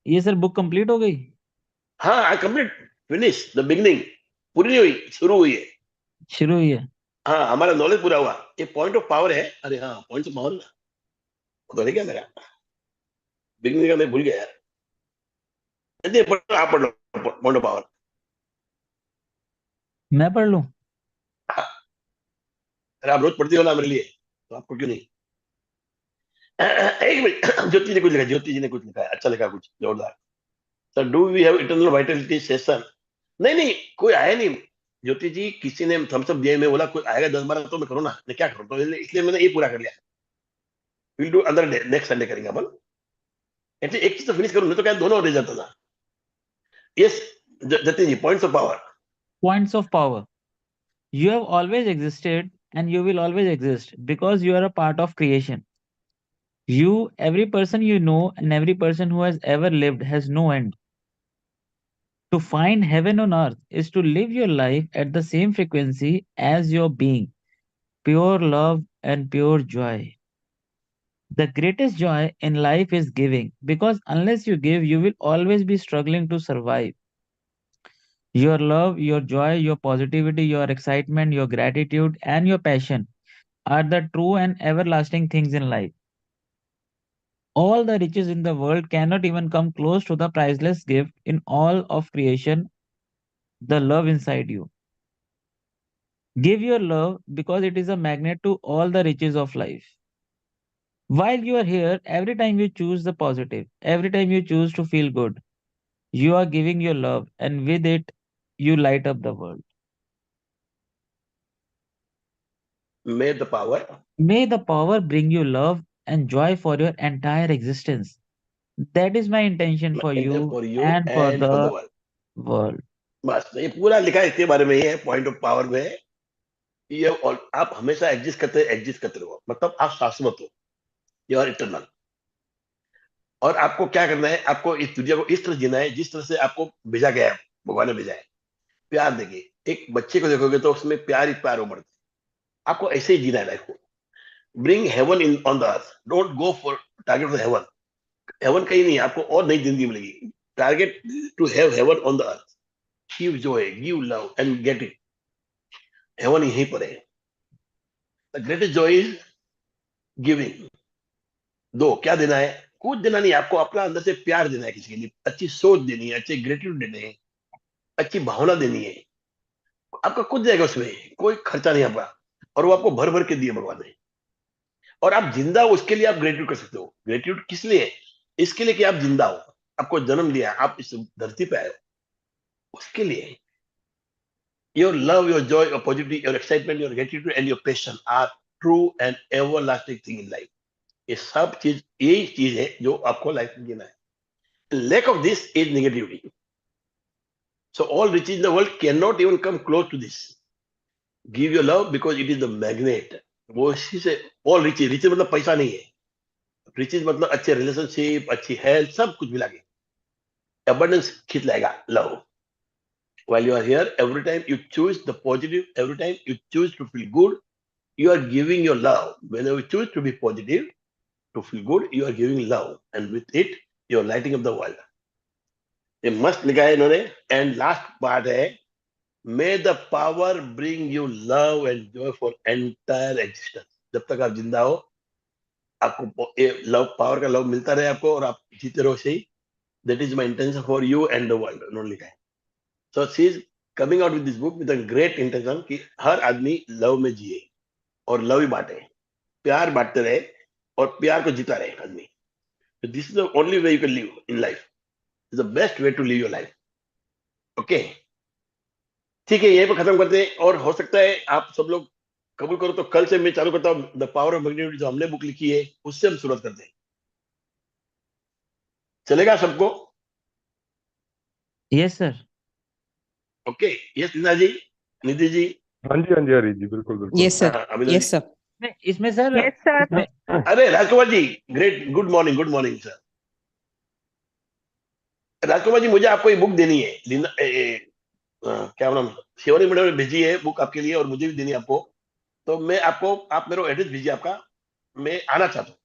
Speaker 6: ये सर बुक कंप्लीट हो गई?
Speaker 2: हाँ, I complete, finish the beginning. पूरी नहीं हुई, शुरू हुई है.
Speaker 6: शुरू हुई है.
Speaker 2: हाँ, हमारा नॉलेज पूरा हुआ. ये पॉइंट ऑफ पावर है. अरे हाँ, पॉइंट ऑफ पावर ना, तो नहीं क्या मेरा बिगनिंग का मैं भूल गया यार. आप पढ़ लो पॉइंट ऑफ पावर.
Speaker 6: मैं पढ़ लूं?
Speaker 2: अरे आप रोज पढ़ती हो ना मेरे लिए, तो आपको क्यों नहीं. एक मिनट, ज्योति ने कुछ लिखा, ज्योति जी ने कुछ लिखा है, अच्छा लिखा कुछ जोरदार. Sir do we have eternal vitality session? नहीं नहीं, कोई आया नहीं. ज्योति जी, किसी ने थम्स अप दिया, मैं बोला कोई आएगा 10-12 तो मैं करूँ ना, मैं क्या करूँ, तो इसलिए मैंने ये पूरा कर लिया. Will do other day, next Sunday करेंगे अपन. एटलीस्ट एक चीज तो फिनिश करूँ, नहीं तो क्या दोनों रह जाता था. Yes Jatin ji, points of power.
Speaker 6: Points of power. You have always existed and you will always exist because you are a part of creation. You, every person you know, and every person who has ever lived has no end. To find heaven on earth is to live your life at the same frequency as your being, pure love and pure joy. The greatest joy in life is giving because unless you give, you will always be struggling to survive. Your love, your joy, your positivity, your excitement, your gratitude, and your passion are the true and everlasting things in life. All the riches in the world cannot even come close to the priceless gift in all of creation, the love inside you. Give your love because it is a magnet to all the riches of life. While you are here, every time you choose the positive, every time you choose to feel good, you are giving your love, and with it, you light up the world.
Speaker 2: May the power
Speaker 6: May the power bring you love and joy for your entire existence. That is my intention for you
Speaker 2: for you
Speaker 6: and for
Speaker 2: and for the
Speaker 6: the
Speaker 2: world.
Speaker 6: world.
Speaker 2: बस ये पूरा लिखा है, इसके बारे में ही है, point of power में है। ये आप हमेशा एग्जिस्ट करते रहो, मतलब आप शाश्वत हो, यू आर इटर्नल। और आपको क्या करना है, आपको इस दुनिया को इस तरह जीना है जिस तरह से आपको भेजा गया है, भगवान ने भेजा है। प्यार देखिए, एक बच्चे को देखोगे तो उसमें प्यार ही प्यार उमड़ता है। आपको ऐसे ही जीना है लाइफ को। Bring heaven in on the earth, don't go for target for heaven. Heaven कहीं नहीं है, आपको और नई जिंदगी मिलेगी। Target to have heaven on the earth, give joy, give love and get it. Heaven यहीं पर है। The greatest joy is giving. दो, क्या देना है? कुछ देना नहीं, आपको अपना अंदर से प्यार देना है, किसी के लिए अच्छी सोच देनी है, अच्छे ग्रेटिट्यूड देने हैं, अच्छी भावना देनी है। आपका कुछ जाएगा उसमें, कोई खर्चा नहीं आपका, और वो आपको भर भर के दिए भगवान ने। और आप जिंदा हो, उसके लिए आप ग्रेटिट्यूड कर सकते हो। ग्रेटिट्यूड किस लिए? इसके लिए कि आप जिंदा हो, आपको जन्म दिया, आप इस धरती पे आए हो, उसके लिए। Your love, your joy, your positivity, your excitement, your gratitude and your passion are true and everlasting thing in life. ये सब चीज, यही चीज है जो आपको लाइफ में जीना है। Lack of this is negativity. So all riches in the world cannot even come close to this. Give your love because it is the magnet. वो इसी से all riches, riches मतलब पैसा नहीं है, riches मतलब अच्छे रिलेशनशिप, अच्छी हेल्थ, सब कुछ मिला के abundance खींच लाएगा love. While you are here, every time you choose the positive, every time you choose to feel good, you are giving your love. Whenever you choose to be positive, to feel good, you are giving love, and with it, you are lighting up the world. ये मस्त लिखा है इन्होंने। And last part है, मे the power bring you love and Joy for entire existence. जब तक आप जिंदा हो, आपको ये लव, पावर का लव मिलता रहे आपको, और आप जीते रहो सही। That is my intention for you and the world, उन्होंने लिखा है। So she is coming out with this book with a great intention कि हर आदमी लव में जिए और लव ही बांटे, प्यार बांटते रहे और प्यार को जीता रहे आदमी। This is the only way you can live in life, is the best way to live your life. Okay, ठीक है, यहीं पर खत्म करते हैं। और हो सकता है आप सब लोग कबूल करो तो कल से मैं चालू करता हूँ द पावर ऑफ मैग्नेटिविटी, जो हमने बुक लिखी है, उससे हम शुरुआत करते हैं। चलेगा सबको?
Speaker 6: Yes, sir.
Speaker 2: Okay, yes Neena ji, Nidhi ji,
Speaker 4: हाँ जी, हाँ जी, हरी जी, बिल्कुल बिल्कुल।
Speaker 1: Yes, sir.
Speaker 2: अभिनव
Speaker 1: Yes,
Speaker 2: जी।
Speaker 1: sir.
Speaker 6: इसमें सर,
Speaker 3: Yes, sir.
Speaker 6: इसमें
Speaker 2: अरे Rajkumar ji, great, good morning sir. Rajkumar ji, मुझे आपको ये बुक देनी है, क्या नाम, शिवानी मैडम ने भेजी है बुक आपके लिए, और मुझे भी देनी है आपको। तो मैं आपको, आप मेरे एड्रेस भेजिए आपका, मैं आना चाहता हूँ।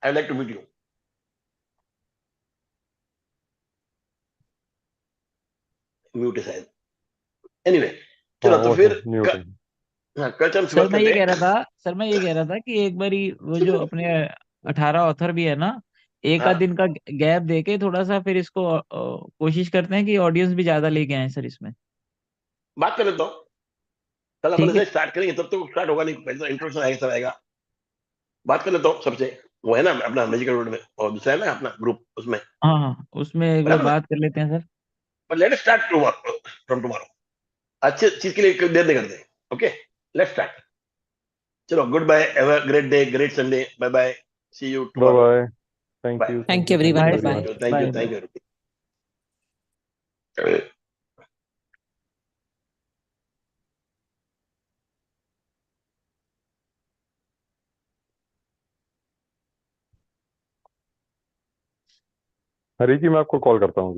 Speaker 2: I like to meet you. Mute है शायद। एनीवे,
Speaker 4: हाँ,
Speaker 2: चलो तो
Speaker 4: वो
Speaker 2: फिर
Speaker 4: है म्यूट है।
Speaker 2: हाँ, कल से हम
Speaker 6: सर
Speaker 2: शुरुआत
Speaker 6: मैं
Speaker 2: करते
Speaker 6: ये
Speaker 2: हैं।
Speaker 6: कह रहा था सर मैं ये कह रहा था कि एक बारी वो जो अपने 18 ऑथर भी है ना, एक आध
Speaker 2: हाँ,
Speaker 6: दिन का गैप देके थोड़ा सा फिर इसको कोशिश करते हैं कि ऑडियंस भी ज्यादा लेके आए सर इसमें।
Speaker 2: बात कर लेता हूँ। कल अपन
Speaker 6: ठीक है।
Speaker 2: ऐसे स्टार्ट करेंगे, तब तो स्टार्ट होगा नहीं, पहले तो इंट्रोडक्शन आएगा, सब आएगा। बात कर लेता हूँ सबसे। वो है ना अपना मैजिकल रोड में, और दूसरा है ना अपना ग्रुप, उसमें।
Speaker 6: हाँ हाँ, उसमें एक बार
Speaker 2: बराबर ना?
Speaker 6: बात कर लेते हैं सर।
Speaker 2: पर लेट स्टार्ट फ्रॉम टुमारो। अच्छे चीज के लिए देर नहीं करते। Okay, let start. चलो, good bye, have a great day, great Sunday, bye bye, see you
Speaker 4: bye
Speaker 2: tomorrow.
Speaker 4: Bye. Thank
Speaker 2: bye.
Speaker 4: You,
Speaker 1: Thank
Speaker 4: thank
Speaker 1: you,
Speaker 4: you, thank you
Speaker 1: everyone.
Speaker 6: Bye
Speaker 1: Bye
Speaker 4: very
Speaker 6: sir.
Speaker 1: bye.
Speaker 4: Much.
Speaker 2: Thank you,
Speaker 6: bye bye.
Speaker 2: Thank you.
Speaker 4: Hari ji, मैं आपको call करता हूँ।